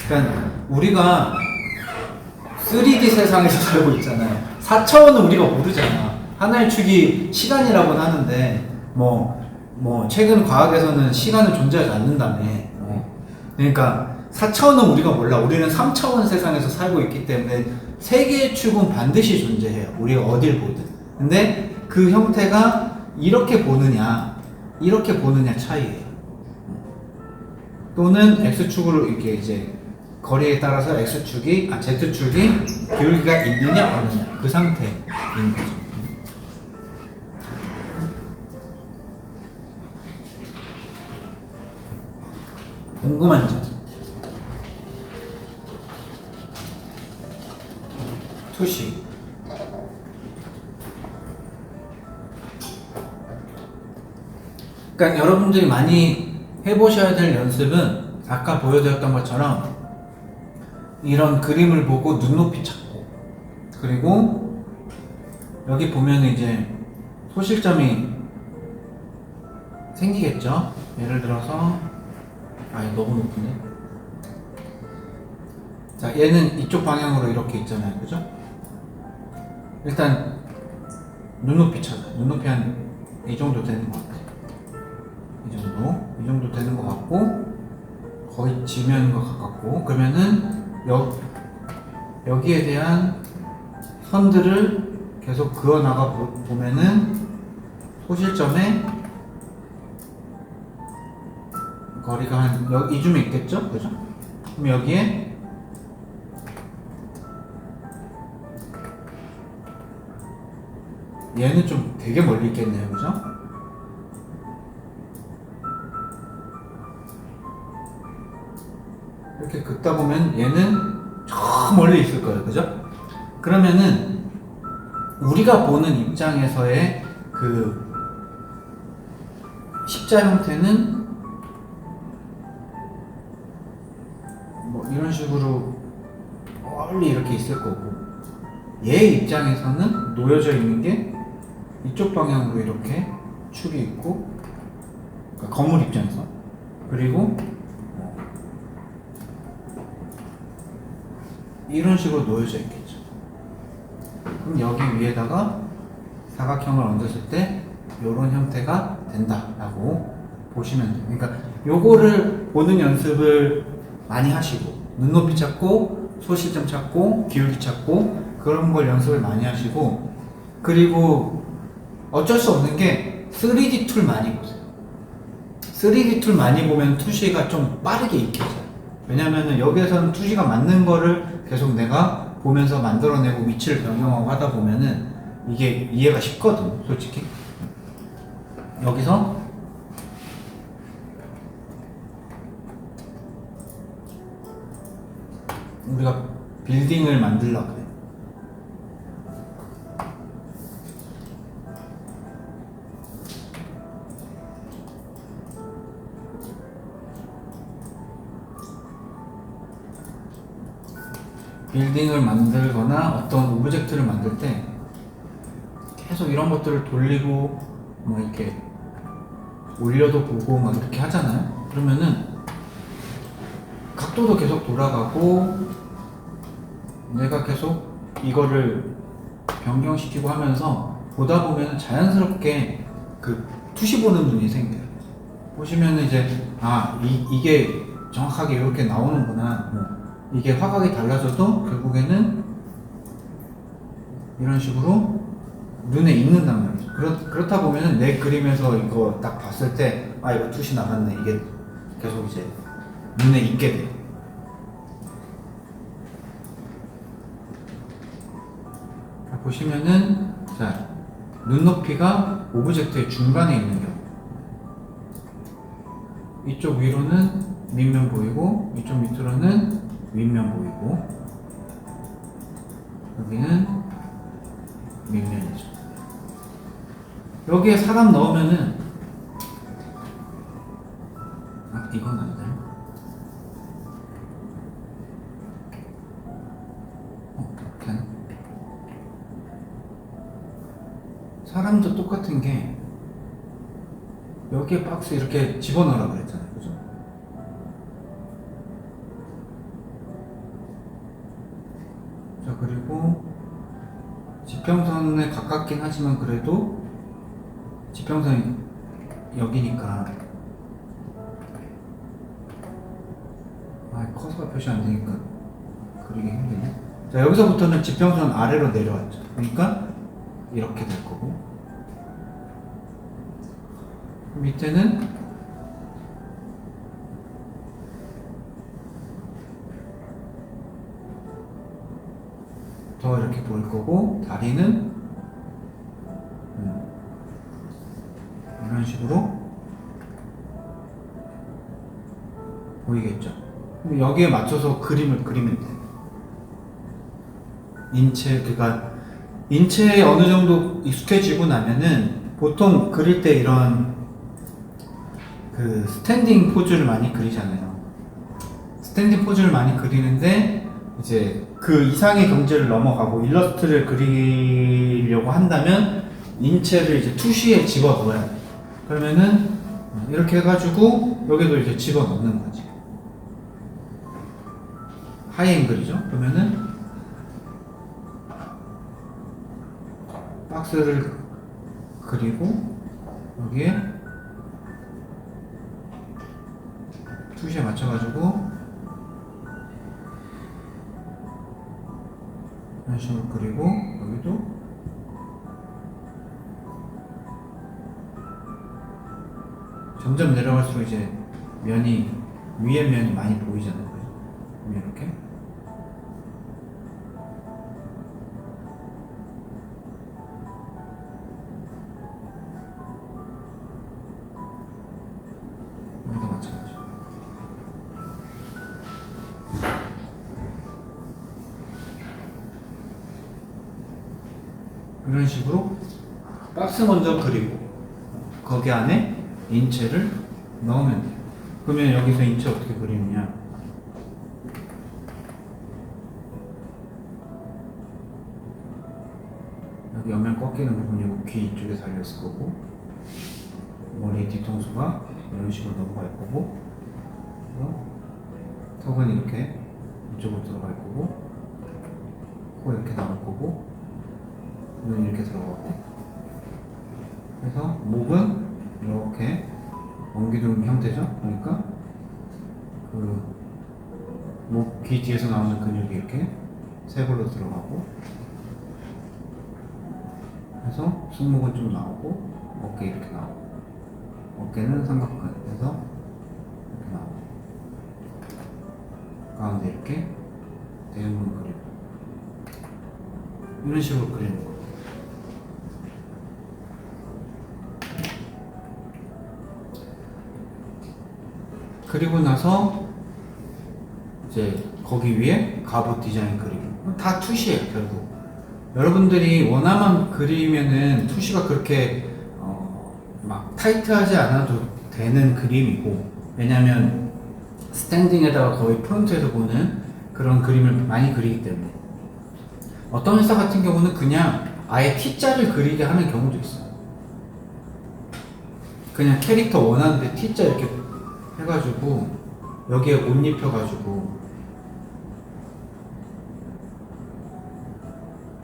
그러니까 우리가 3D 세상에서 살고 있잖아요. 4차원은 우리가 모르잖아. 하나의 축이 시간이라고는 하는데 최근 과학에서는 시간은 존재하지 않는다며. 그러니까 4차원은 우리가 몰라. 우리는 3차원 세상에서 살고 있기 때문에 세 개의 축은 반드시 존재해요. 우리가 어딜 보든. 근데 그 형태가 이렇게 보느냐 차이예요. 또는 X축으로 이렇게 이제 거리에 따라서 Z축이 기울기가 있느냐 없느냐 그 상태인 거죠. 궁금한 점. 투시. 그러니까 여러분들이 많이 해보셔야 될 연습은 아까 보여드렸던 것처럼 이런 그림을 보고 눈높이 찾고, 그리고 여기 보면 이제 소실점이 생기겠죠. 예를 들어서 너무 높은데. 자, 얘는 이쪽 방향으로 이렇게 있잖아요, 그죠? 일단 눈높이 찾아. 눈높이 한 이 정도 되는 것 같아. 이 정도 되는 것 같고 거의 지면과 가깝고. 그러면은 여기에 대한 선들을 계속 그어 나가 보면은 소실점의 거리가 한 이쯤에 있겠죠? 그죠? 그럼 여기에 얘는 좀 되게 멀리 있겠네요, 그죠? 이렇게 긋다 보면 얘는 저 멀리 있을 거예요, 그죠? 그러면은 우리가 보는 입장에서의 그 십자 형태는 이런 식으로 멀리 이렇게 있을 거고, 얘 입장에서는 놓여져 있는 게 이쪽 방향으로 이렇게 축이 있고, 그러니까 건물 입장에서. 그리고 이런 식으로 놓여져 있겠죠. 그럼 여기 위에다가 사각형을 얹었을 때 이런 형태가 된다라고 보시면 돼요. 그러니까 요거를 보는 연습을 많이 하시고, 눈높이 찾고 소시점 찾고 기울기 찾고 그런 걸 연습을 많이 하시고, 그리고 어쩔 수 없는 게 3D 툴 많이 보세요. 3D 툴 많이 보면 투시가 좀 빠르게 익혀져요. 왜냐면은 여기에서는 투시가 맞는 거를 계속 내가 보면서 만들어내고 위치를 변경하고 하다 보면은 이게 이해가 쉽거든, 솔직히. 여기서 우리가 빌딩을 만들려고 그래. 빌딩을 만들거나 어떤 오브젝트를 만들 때 계속 이런 것들을 돌리고 뭐 이렇게 올려도 보고 막 이렇게 하잖아요. 그러면은 각도도 계속 돌아가고 내가 계속 이거를 변경시키고 하면서 보다 보면 자연스럽게 그 투시 보는 눈이 생겨요. 보시면은 이제 이게 정확하게 이렇게 나오는구나. 이게 화각이 달라져도 결국에는 이런 식으로 눈에 익는단 말이죠. 그렇다 보면은 내 그림에서 이거 딱 봤을 때 이거 투시 나갔네. 이게 계속 이제 눈에 익게 돼요. 보시면은 자, 눈높이가 오브젝트의 중간에 있는 경우, 이쪽 위로는 밑면 보이고 이쪽 밑으로는 윗면 보이고, 여기는 밑면이죠. 여기에 사람 넣으면은 이건 안 돼요. 되나? 사람도 똑같은 게 여기에 박스 이렇게 집어넣으라고 그랬잖아요. 그죠? 자, 그리고 지평선에 가깝긴 하지만 그래도 지평선이 여기니까 커서가 표시 안 되니까 그리기 힘드네. 자, 여기서부터는 지평선 아래로 내려왔죠. 그러니까 이렇게 될 거고, 밑에는 더 이렇게 보일 거고, 다리는 이런 식으로 보이겠죠. 그럼 여기에 맞춰서 그림을 그리면 돼요. 그러니까 인체에 어느 정도 익숙해지고 나면은 보통 그릴 때 이런 그 스탠딩 포즈를 많이 그리잖아요. 스탠딩 포즈를 많이 그리는데 이제 그 이상의 경지를 넘어가고 일러스트를 그리려고 한다면 인체를 이제 투시에 집어넣어야 돼. 그러면은 이렇게 해가지고 여기도 이제 집어넣는 거지. 하이앵글이죠. 그러면은 박스를 그리고 여기에 투시에 맞춰가지고 이런 식으로 그리고 여기도 점점 내려갈수록 이제 면이 위에 면이 많이 보이잖아요. 그죠? 이렇게 여기도 마찬가지. 이런 식으로 박스 먼저 그리고 거기 안에 인체를 넣으면 돼요. 그러면 여기서 인체 어떻게 그리느냐? 여기 옆면 꺾이는 부분이 귀 이쪽에 달려있을 거고, 머리 뒤통수가 이런 식으로 넘어갈 거고, 그래서 턱은 이렇게 이쪽으로 들어갈 거고, 코 이렇게 나올 거고, 눈 이렇게 들어가고, 그래서 목은 이렇게 엉기둥 형태죠. 그러니까 그 목 귀 뒤에서 나오는 근육이 이렇게 세 골로 들어가고, 그래서 승모근 좀 나오고, 어깨 이렇게 나오고, 어깨는 삼각근 해서 이렇게 나오고, 가운데 이렇게 대형근 그리고 이런 식으로 그리는 거예요. 그리고 나서 이제 거기 위에 갑옷 디자인 그리고 다 투시예요. 결국 여러분들이 원화만 그리면은 투시가 그렇게 막 타이트하지 않아도 되는 그림이고, 왜냐면 스탠딩에다가 거의 프론트에서 보는 그런 그림을 많이 그리기 때문에. 어떤 회사 같은 경우는 그냥 아예 T자를 그리게 하는 경우도 있어요. 그냥 캐릭터 원하는데 T자 이렇게 해가지고 여기에 옷 입혀가지고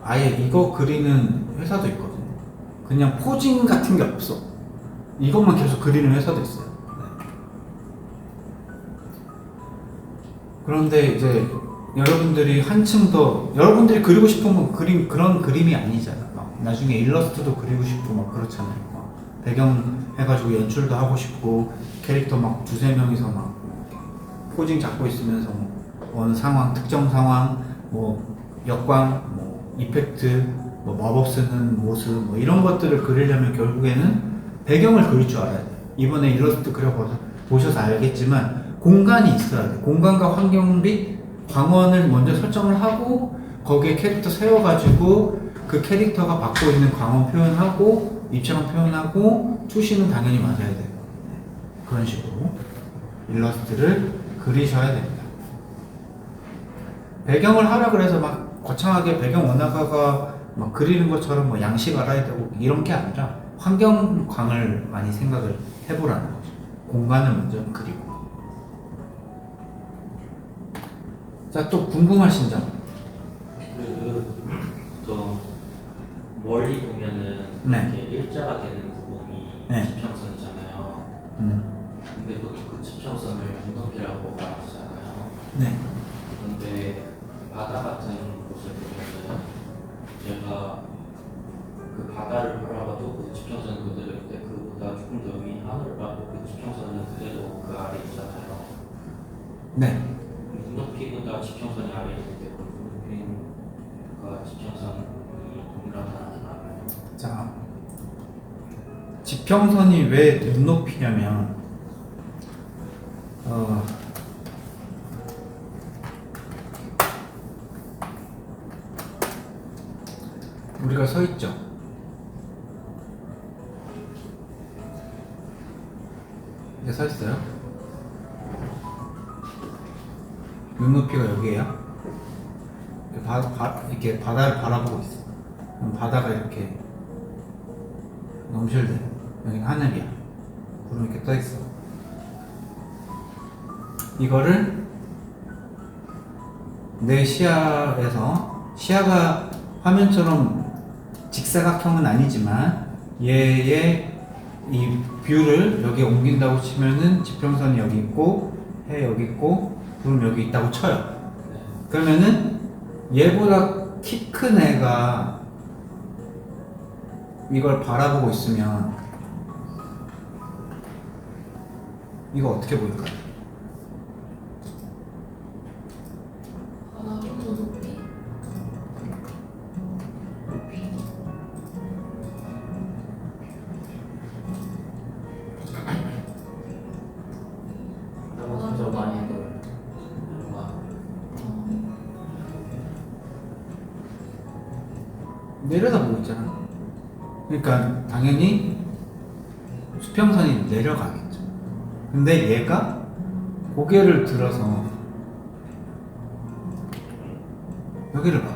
아예 이거 그리는 회사도 있거든요. 그냥 포징 같은 게 없어. 이것만 계속 그리는 회사도 있어요. 네. 그런데 이제 여러분들이 한층 더 여러분들이 그리고 싶은 건 그런 그림이 아니잖아. 막 나중에 일러스트도 그리고 싶고 막 그렇잖아요. 막 배경 해가지고 연출도 하고 싶고, 캐릭터 막 두세 명이서 막 포징 잡고 있으면서 뭐 어느 상황, 특정 상황, 뭐 역광, 뭐 이펙트, 뭐 마법 쓰는 모습, 뭐 이런 것들을 그리려면 결국에는 배경을 그릴 줄 알아야 돼. 이번에 일러스트 그려보셔서 알겠지만 공간이 있어야 돼. 공간과 환경 및 광원을 먼저 설정을 하고, 거기에 캐릭터 세워가지고 그 캐릭터가 받고 있는 광원 표현하고, 입체감 표현하고, 투시는 당연히 맞아야 돼요. 그런 식으로 일러스트를 그리셔야 됩니다. 배경을 하라 그래서 막 거창하게 배경 원화가가 막 그리는 것처럼 뭐 양식 알아야 되고 이런 게 아니라 환경광을 많이 생각을 해보라는 거죠. 공간을 먼저 그리고. 자, 또 궁금하신 점. 또 멀리 보면은 네. 이렇게 일자가 되는 부분이 네. 지평선이잖아요. 근데 보통 그 지평선을 눈높이라고 말하잖아요. 네. 근데 바다 같은 곳을 보면은 제가 그 바다를 바라봐도 그 지평선 그대로 있는데 그보다 조금 더 위 하늘을 봐도 그 지평선은 그대로 그 아래 있잖아요. 네. 눈높이보다 지평선이 아래 있는데 그 눈높이가 지평선이 동일하다는 알아요. 자, 지평선이 왜 눈높이냐면, 우리가 서 있죠. 이제 서 있어요. 눈높이가 여기에요. 이렇게 바다를 바라보고 있어. 그럼 바다가 이렇게 넘실대. 여기 하늘이야. 구름 이렇게 떠 있어. 이거를 내 시야가 화면처럼 직사각형은 아니지만 얘의 이 뷰를 여기에 옮긴다고 치면은 지평선이 여기 있고 해 여기 있고 구름 여기 있다고 쳐요. 그러면은 얘보다 키 큰 애가 이걸 바라보고 있으면 이거 어떻게 보일까요? 좀 더 높이. 바다가 더 많이 보여요. 내려다보고 있잖아. 그러니까 당연히 수평선이 내려가겠죠. 근데 얘가 고개를 들어서 여기를 봐.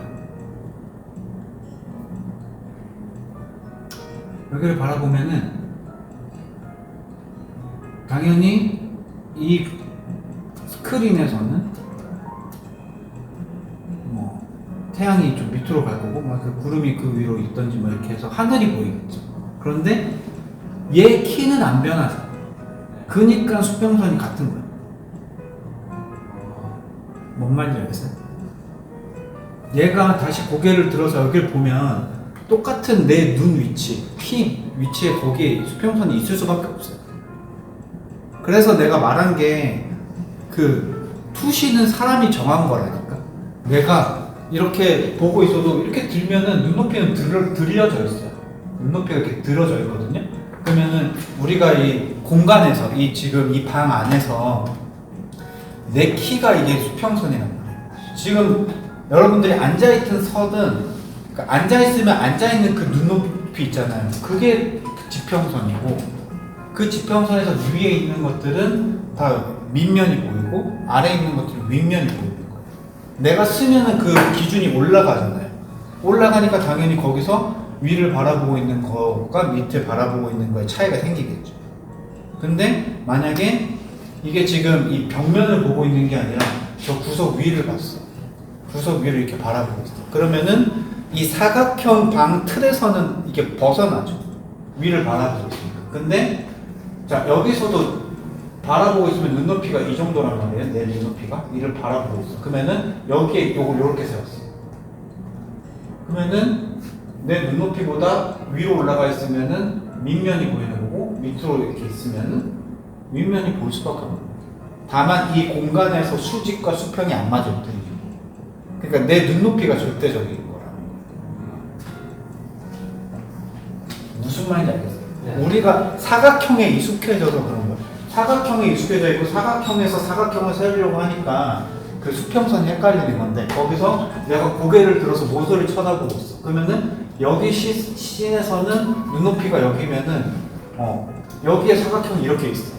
여기를 바라보면은 당연히 이 스크린에서는 뭐 태양이 좀 밑으로 갈 거고 막 그 구름이 그 위로 있던지 뭐 이렇게 해서 하늘이 보이겠죠. 그런데 얘 키는 안 변하죠. 그니까 수평선이 같은 거예요. 뭔 말인지 알겠어요? 얘가 다시 고개를 들어서 여기를 보면 똑같은 내 눈 위치, 키 위치에 거기에 수평선이 있을 수밖에 없어요. 그래서 내가 말한 게 그 투시는 사람이 정한 거라니까. 내가 이렇게 보고 있어도 이렇게 들면은 눈높이는 들려져 있어요. 눈높이가 이렇게 들어져 있거든요. 그러면은 우리가 이 공간에서 이 지금 이 방 안에서 내 키가 이게 수평선이란 말이에요. 지금 여러분들이 앉아있든 서든 그러니까 앉아있으면 앉아있는 그 눈높이 있잖아요. 그게 지평선이고 그 지평선에서 위에 있는 것들은 다 밑면이 보이고 아래에 있는 것들은 윗면이 보이는 거예요. 내가 쓰면은 그 기준이 올라가잖아요. 올라가니까 당연히 거기서 위를 바라보고 있는 거가 밑을 바라보고 있는 거에 차이가 생기겠죠. 근데 만약에 이게 지금 이 벽면을 보고 있는 게 아니라 저 구석 위를 봤어. 구석 위를 이렇게 바라보고 있어. 그러면은 이 사각형 방 틀에서는 이게 벗어나죠. 위를 바라보고 있으니까. 근데 자 여기서도 바라보고 있으면 눈높이가 이 정도란 말이에요. 내 눈높이가 위를 바라보고 있어. 그러면은 여기에 요걸 요렇게 세웠어. 그러면은 내 눈높이보다 위로 올라가 있으면은 밑면이 보이는 거고 밑으로 이렇게 있으면은 윗면이 보일 수밖에 없는 거예요. 다만 이 공간에서 수직과 수평이 안 맞을 뿐이죠. 그러니까 내 눈높이가 절대적인 거라는 거예요. 무슨 말인지 알겠어요? 네. 우리가 사각형에 익숙해져서 그런 거예요. 사각형에 익숙해져 있고 사각형에서 사각형을 세우려고 하니까 그 수평선이 헷갈리는 건데 거기서 내가 고개를 들어서 모서리 쳐다보고 있어. 그러면은 여기 씬에서는 눈높이가 여기면은 여기에 사각형이 이렇게 있어.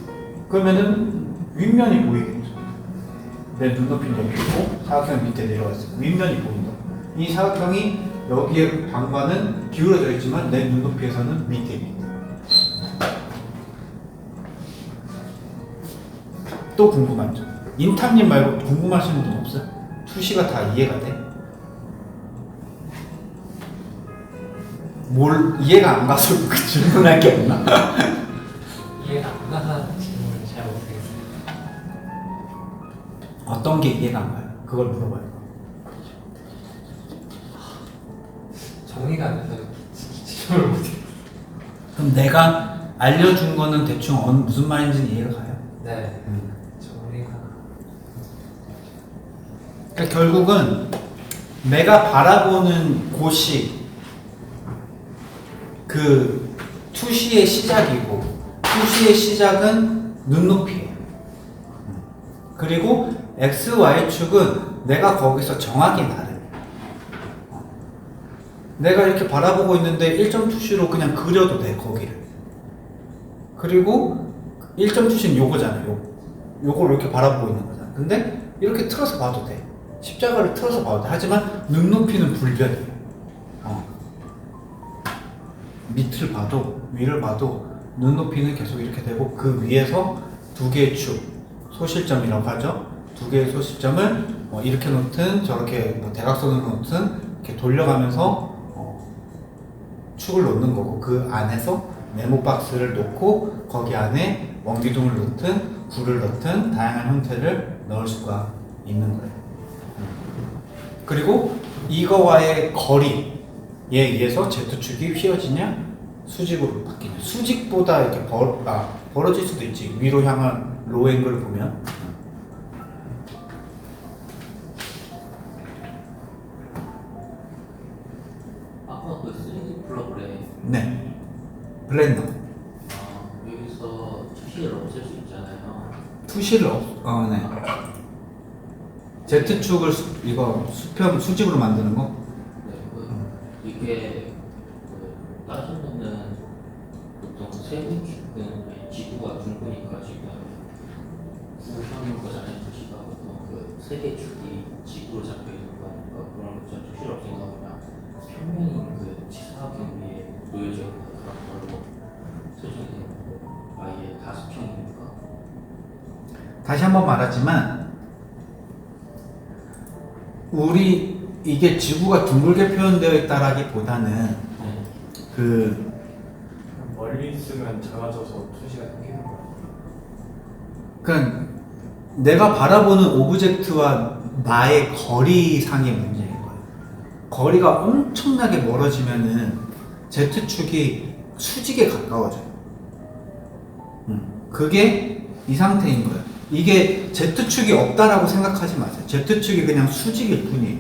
그러면은 윗면이 보이겠죠. 내 눈높이는 여기 있고 사각형이 밑에 내려와 있어. 윗면이 보인다. 이 사각형이 여기에 방과는 기울어져 있지만 내 눈높이에서는 밑에 있다. 또 궁금한 점. 인탐님 말고 궁금하신 분 없어요? 투시가 다 이해가 돼? 뭘 이해가 안 가서 그 질문할 게 없나? 이해가 안 가서 질문을 잘 못하겠어요. 어떤 게 이해가 안 가요? 그걸 물어봐요. 정리가 안 돼서 질문을 못해요. 그럼 내가 알려준 거는 대충 무슨 말인지 이해가 가요? 네. 정리가. 그러니까 결국은 내가 바라보는 곳이 그 투시의 시작이고 투시의 시작은 눈높이에요. 그리고 x, y축은 내가 거기서 정하기 나름이에요. 내가 이렇게 바라보고 있는데 1점 투시로 그냥 그려도 돼, 거기를. 그리고 1점 투시는 요거잖아요. 요걸 이렇게 바라보고 있는 거잖아. 근데 이렇게 틀어서 봐도 돼. 십자가를 틀어서 봐도 돼. 하지만 눈높이는 불변이에요. 밑을 봐도 위를 봐도 눈높이는 계속 이렇게 되고 그 위에서 두 개의 축, 소실점이라고 하죠. 두 개의 소실점을 이렇게 놓든 저렇게 대각선으로 놓든 이렇게 돌려가면서 축을 놓는 거고 그 안에서 네모 박스를 놓고 거기 안에 원기둥을 넣든 굴을 넣든 다양한 형태를 넣을 수가 있는 거예요. 그리고 이거와의 거리에 의해서 Z축이 휘어지냐 수직으로 바뀌냐. 수직보다 이렇게 벌어질 수도 있지. 위로 향한 로우 앵글을 보면. 아까 그 3D 프로그램 네. 블렌더. 여기서 투시를 없앨 수 있잖아요. 투시를 네. Z축을 이거 수직으로 만드는 거? 네, 이게 따지면은 보통 세분축은 지구가 둥그니까 지금 우주하는 거잖아요. 투시가 보통 그 세 개 축이 지구로 잡혀 있는 거니까 그런 것처럼 투시를 없앤 거면 평면인 그 지사각형 위에 놓여져 있는 그런 걸로 설정이 되는 거고 아예 다수평이니까 다시 한번 말하지만 우리 이게 지구가 둥글게 표현되어 있다라기보다는 네. 그 멀리 있으면 작아져서 투시가 생기는 거야. 그러니까 내가 바라보는 오브젝트와 나의 거리상의 문제인 거예요. 거리가 엄청나게 멀어지면은 Z축이 수직에 가까워져요. 그게 이 상태인 거예요. 이게 Z축이 없다라고 생각하지 마세요. Z축이 그냥 수직일 뿐이에요.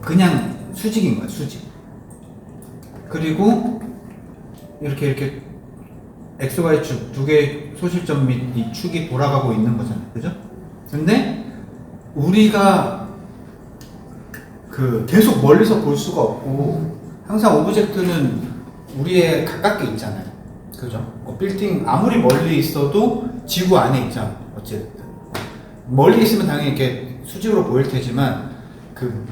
그냥 수직인 거예요, 수직. 그리고 이렇게 XY축 두 개의 소실점 및 이 축이 돌아가고 있는 거잖아요. 그죠? 근데 우리가 그 계속 멀리서 볼 수가 없고 항상 오브젝트는 우리의 가깝게 있잖아요. 그죠? 빌딩 아무리 멀리 있어도 지구 안에 있잖아. 어쨌든 멀리 있으면 당연히 이렇게 수직으로 보일 테지만 그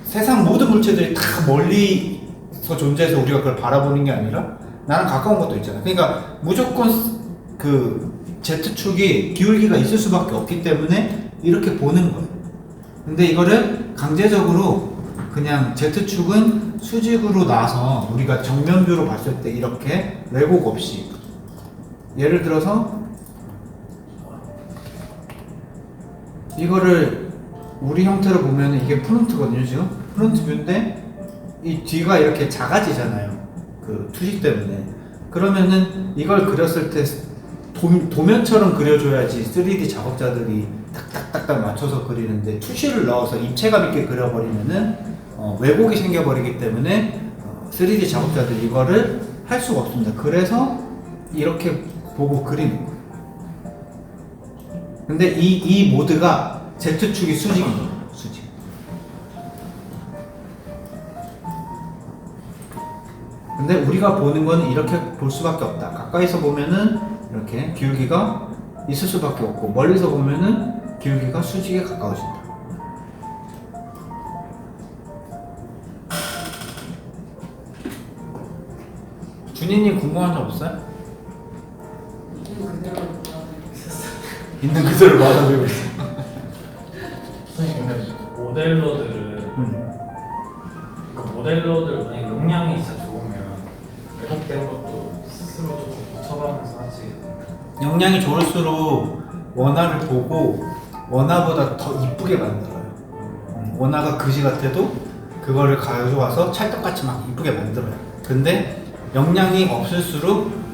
세상 모든 물체들이 다 멀리서 존재해서 우리가 그걸 바라보는 게 아니라 나랑 가까운 것도 있잖아. 그러니까 무조건 그 Z축이 기울기가 있을 수밖에 없기 때문에 이렇게 보는 거예요. 근데 이거를 강제적으로 그냥 Z축은 수직으로 놔서 우리가 정면뷰로 봤을 때 이렇게 왜곡 없이 예를 들어서 이거를 우리 형태로 보면 이게 프론트거든요. 지금 프론트 뷰인데 이 뒤가 이렇게 작아지잖아요. 그 투시 때문에. 그러면은 이걸 그렸을 때 도면처럼 그려줘야지 3D 작업자들이 딱딱딱딱 맞춰서 그리는데 투시를 넣어서 입체감 있게 그려버리면은 왜곡이 생겨버리기 때문에 3D 작업자들이 이거를 할 수가 없습니다. 그래서 이렇게 보고 그리는 거예요. 근데 이 모드가 Z축이 수직입니다. 수직. 근데 우리가 보는 건 이렇게 볼 수밖에 없다. 가까이서 보면은 이렇게 기울기가 있을 수밖에 없고 멀리서 보면은 기울기가 수직에 가까워진다. 준이님 궁금한 점 없어요? 있는 그대로 받아들이고 있어. 선생님 근데 모델러들은 그 모델러들 만약 용량이 진짜 좋으면 왜곡된 것도 스스로 조금 고쳐가면서 하지. 용량이 좋을수록 원화를 보고 원화보다 더 이쁘게 만들어요. 원화가 그지 같아도 그거를 가져와서 찰떡같이 막 이쁘게 만들어요. 근데 용량이 없을수록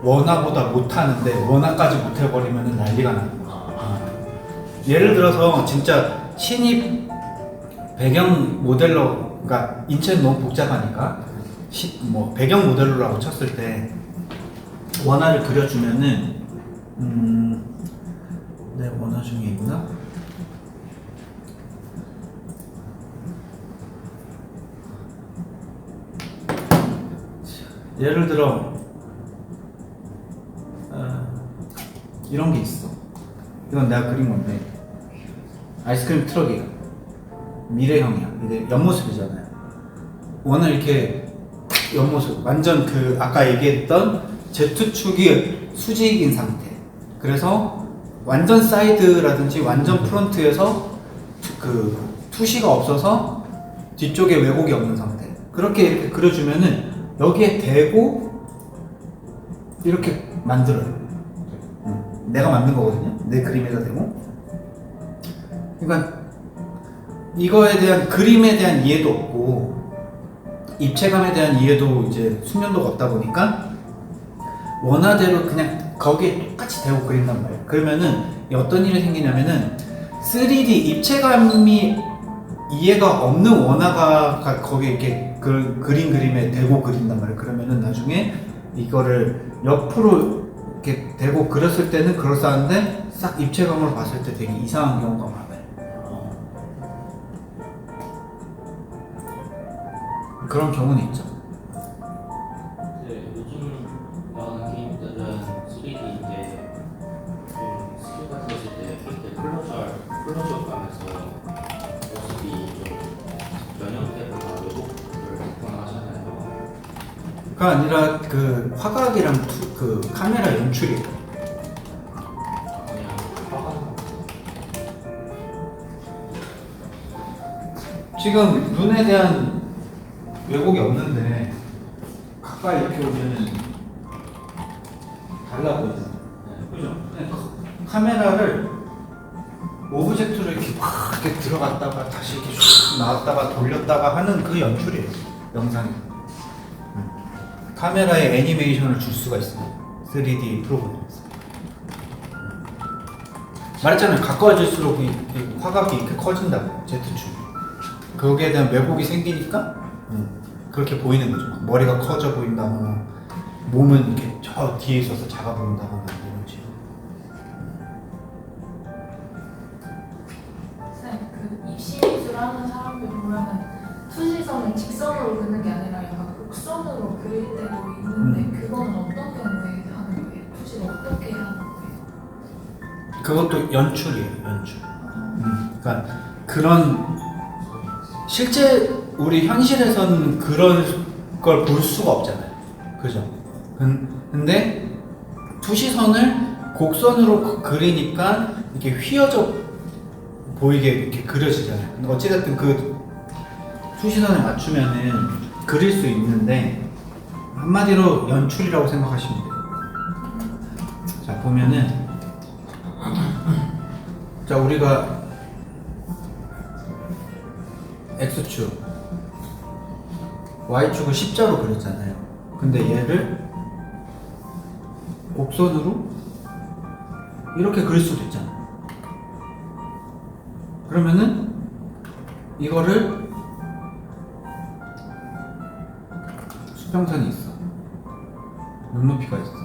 원화보다 못하는데 원화까지 못해버리면 난리가 나는 거예요. 예를 들어서 진짜 신입 배경 모델러, 그러니까 인체는 너무 복잡하니까 뭐 배경 모델러라고 쳤을 때 원화를 그려주면은 내 원화 중에 있나? 예를 들어 이런 게 있어. 이건 내가 그린 건데 아이스크림 트럭이야. 미래형이야. 이게 옆모습이잖아요. 원을 이렇게 옆모습 완전 그 아까 얘기했던 Z축이 수직인 상태. 그래서 완전 사이드라든지 완전 프론트에서 그 투시가 없어서 뒤쪽에 왜곡이 없는 상태. 그렇게 이렇게 그려주면은 여기에 대고 이렇게 만들어요. 내가 만든 거거든요. 내 그림에다 대고. 그러니까 이거에 대한 그림에 대한 이해도 없고 입체감에 대한 이해도 이제 숙련도가 없다 보니까 원화대로 그냥 거기에 똑같이 대고 그린단 말이에요. 그러면은 어떤 일이 생기냐면은 3D 입체감이 이해가 없는 원화가 거기에 이렇게 그린 그림에 대고 그린단 말이에요. 그러면은 나중에 이거를 옆으로 이렇게 대고 그렸을 때는 그럴싸한데 싹 입체감으로 봤을 때 되게 이상한 경우가 많아요. 그런 경우는 있죠. 네, 요즘 나오는 게임들은 3D인데 좀 스킬 같은 거 때 이렇게 클로즈업 가면서 모습이 좀 변형되거나 왜곡을 받거나 하잖아요. 가 아니라 그 화각이랑 그 카메라 연출이에요. 그냥 지금 눈에 대한 왜곡이 없는데 가까이 이렇게 오면 달라 보이잖아. 그죠? 카메라를 오브젝트로 이렇게 막 이렇게 들어갔다가 다시 이렇게 슉 나왔다가 돌렸다가 하는 그 연출이에요. 영상에. 카메라에 애니메이션을 줄 수가 있어요. 3D 프로그램에서. 말했잖아요. 가까워질수록 이 화각이 이렇게 커진다고. Z축. 거기에 대한 왜곡이 생기니까 그렇게 보이는 거죠. 막 머리가 커져 보인다거나 몸은 이렇게 저 뒤에 있어서 작아 보인다거나 이런 식으로. 쌤, 그 입시미술 하는 사람들 보면은 투시선을 직선으로 그리는 게 아니라 약간 곡선으로 그릴 때도 있는데 그거는 어떤 경우에 하는 거예요? 투시를 어떻게 하는 거예요? 그것도 연출이에요. 연출. 그러니까 그런 실제 우리 현실에서는 그런 걸 볼 수가 없잖아요. 그죠? 근데 투시선을 곡선으로 그리니까 이렇게 휘어져 보이게 이렇게 그려지잖아요. 근데 어찌됐든 그 투시선에 맞추면은 그릴 수 있는데 한마디로 연출이라고 생각하시면 돼요. 자, 보면은 자, 우리가 X축, Y축을 십자로 그렸잖아요. 근데 얘를 곡선으로 이렇게 그릴 수도 있잖아. 그러면은 이거를 수평선이 있어. 눈높이가 있어.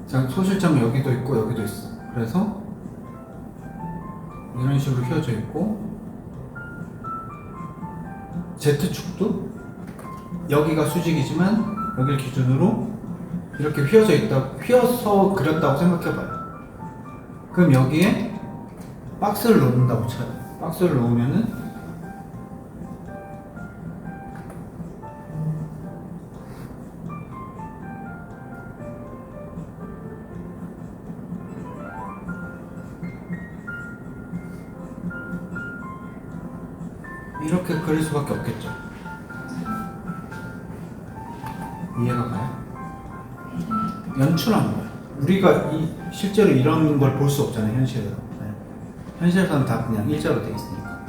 자, 소실점이 여기도 있고 여기도 있어. 그래서 이런 식으로 휘어져 있고 Z축도 여기가 수직이지만 여기를 기준으로 이렇게 휘어서 그렸다고 생각해봐요. 그럼 여기에 박스를 놓는다고 쳐요. 박스를 놓으면은 이렇게 그릴 수밖에 없겠죠. 이해가 가요? 연출하는 거예요. 우리가 실제로 이런 걸 볼 수 없잖아요, 현실에서. 네. 현실에서는 다 그냥 일자로 돼 있으니까.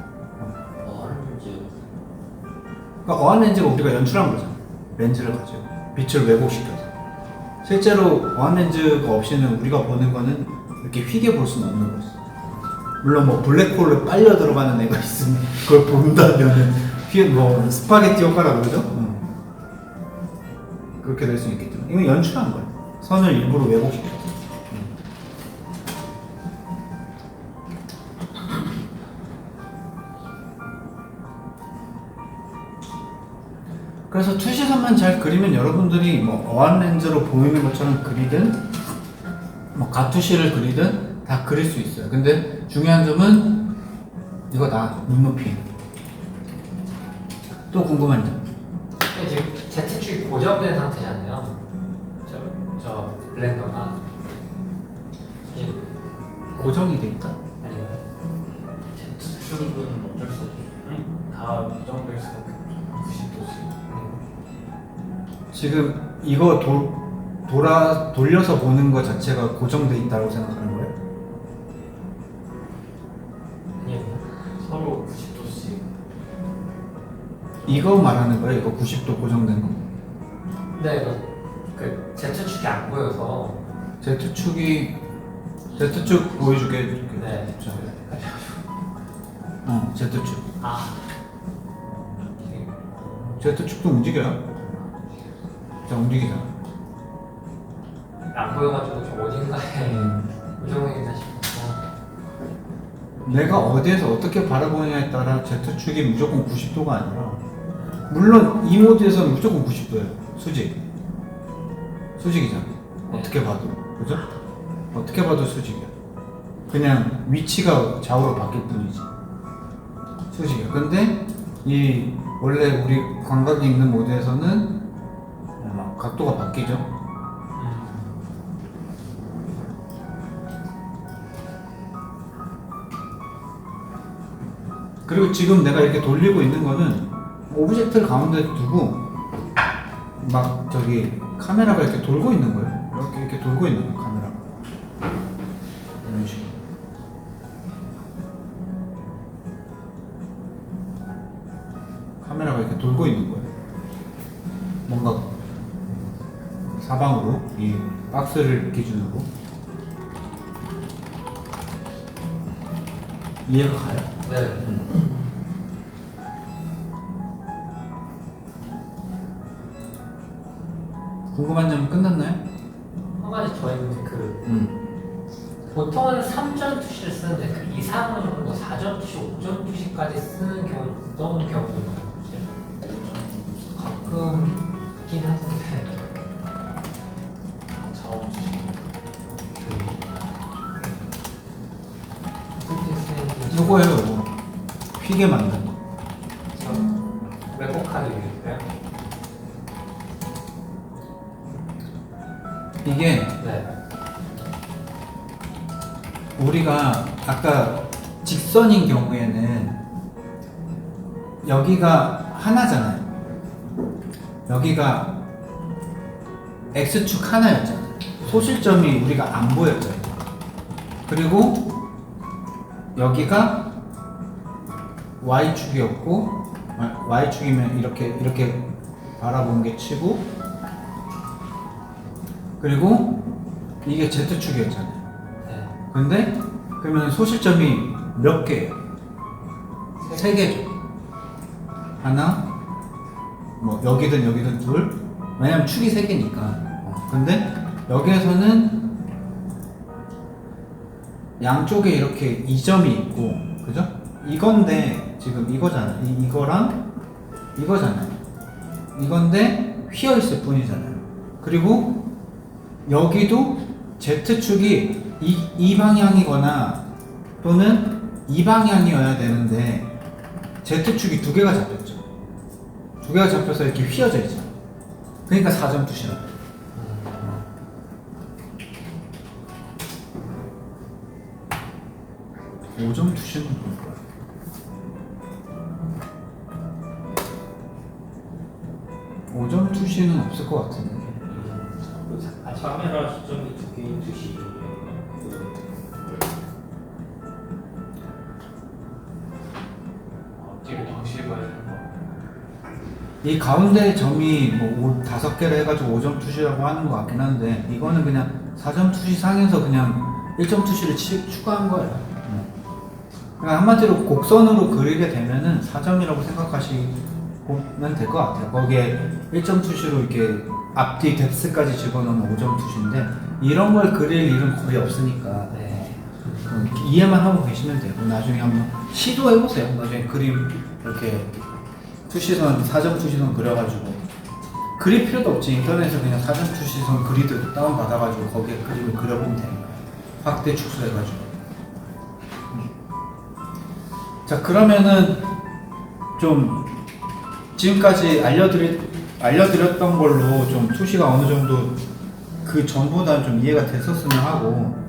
그러니까 어안 렌즈가 우리가 연출한 거잖아. 렌즈를 가지고 빛을 왜곡시켜서. 실제로 어안 렌즈가 없이는 우리가 보는 거는 이렇게 휘게 볼 수는 없는 거지. 물론 뭐 블랙홀로 빨려 들어가는 애가 있으면 그걸 본다면은 뭐 스파게티 효과라고 그러죠? 그렇게 될 수 있겠죠. 이건 연출한 거예요. 선을 일부러 왜곡시켜서. 그래서 투시선만 잘 그리면 여러분들이 뭐 어안 렌즈로 보이는 것처럼 그리든 뭐 가투시를 그리든 다 그릴 수 있어요. 근데 중요한 점은 이거다. 눈높이. 또 궁금한 점. 지금 Z축이 고정된 상태잖아요. 저 블렌더가 지금 고정이 돼 있다. 아니요. Z축은 어쩔 수 없죠. 다 고정될 수밖에 없죠. 90도씩. 지금 이거 돌려서 보는 것 자체가 고정돼 있다고 생각하는 거예요? 아니요. 서로 90도씩. 이거 말하는 거예요? 이거 90도 고정된 거? 근데 그 Z축이 안 보여서 Z축 보여줄게. 네. 자, Z축. 아 Z축도 움직여요. 자, 움직이잖아. 안 보여가지고 좀 어딘가에 고정이 있나 싶어서. 내가 어디에서 어떻게 바라보느냐에 따라 Z축이 무조건 90도가 아니라, 물론 이 모드에서는 무조건 90도예요. 수직이잖아. 어떻게 봐도. 그죠? 어떻게 봐도 수직이야. 그냥 위치가 좌우로 바뀔 뿐이지. 수직이야. 근데 원래 우리 광각이 있는 모드에서는 각도가 바뀌죠. 그리고 지금 내가 이렇게 돌리고 있는 거는 오브젝트를 가운데 두고 막 저기 카메라가 이렇게 돌고 있는 거예요. 이렇게 돌고 있는 거예요, 카메라가. 이런 식으로. 카메라가 이렇게 돌고 있는 거예요. 뭔가 사방으로 이 박스를 기준으로. 이해가 가요? 네. 궁금한 점 끝났나요? 한 가지 더 있는데 보통은 3점 투시를 쓰는데 그 이상으로 뭐 4점 투시, 5점 투시까지 쓰는 경우 어떤 경우가 있나요? 가끔 있긴 하던데 자원 주식. 어떻게 쓰는지 요거예요, 요거. 휘게 만든 거. 왜곡하는 이유일까요? 이게 네. 우리가 아까 직선인 경우에는 여기가 하나잖아요. 여기가 X축 하나였잖아요. 소실점이 우리가 안 보였잖아요. 그리고 여기가 Y축이었고, Y축이면 이렇게 바라본 게 치고, 그리고 이게 Z축이었잖아요. 네. 근데 그러면 소실점이 몇 개예요? 세 개죠. 하나, 뭐 여기든 둘. 왜냐면 축이 세 개니까. 근데 여기에서는 양쪽에 이렇게 이 점이 있고, 그죠? 이건데 지금 이거잖아. 이거랑 이거잖아요. 이건데 휘어 있을 뿐이잖아요. 그리고 여기도 Z축이 이 방향이거나 또는 이 방향이어야 되는데 Z축이 두 개가 잡혔죠. 두 개가 잡혀서 이렇게 휘어져 있죠. 그러니까 4점 투시라고. 5점 투시는 뭘까요? 오점 투시는 없을 것 같은데. 카메라 시점이 두 개인 듯이 뒤를 동시에 봐야 되는 거. 이 가운데 점이 뭐 5개를 해가지고 5점 투시라고 하는 것 같긴 한데 이거는 그냥 4점 투시 상에서 그냥 1점 투시를 추가한 거예요. 그러니까 한마디로 곡선으로 그리게 되면은 4점이라고 생각하시면 될 것 같아요. 거기에 1점 투시로 이렇게 앞뒤 뎁스까지 집어넣으면 5점 투시인데 이런 걸 그릴 일은 거의 없으니까 네. 이해만 하고 계시면 돼요. 나중에 한번 시도해보세요. 나중에 그림 이렇게 투시선, 4점 투시선 그려가지고 그릴 필요도 없지. 인터넷에서 그냥 4점 투시선 그리드 다운받아가지고 거기에 그림을 그려보면 되는 거예요. 확대 축소해가지고. 자, 그러면은 좀 지금까지 알려드렸던 걸로 좀 투시가 어느 정도 그 전보다 좀 이해가 됐었으면 하고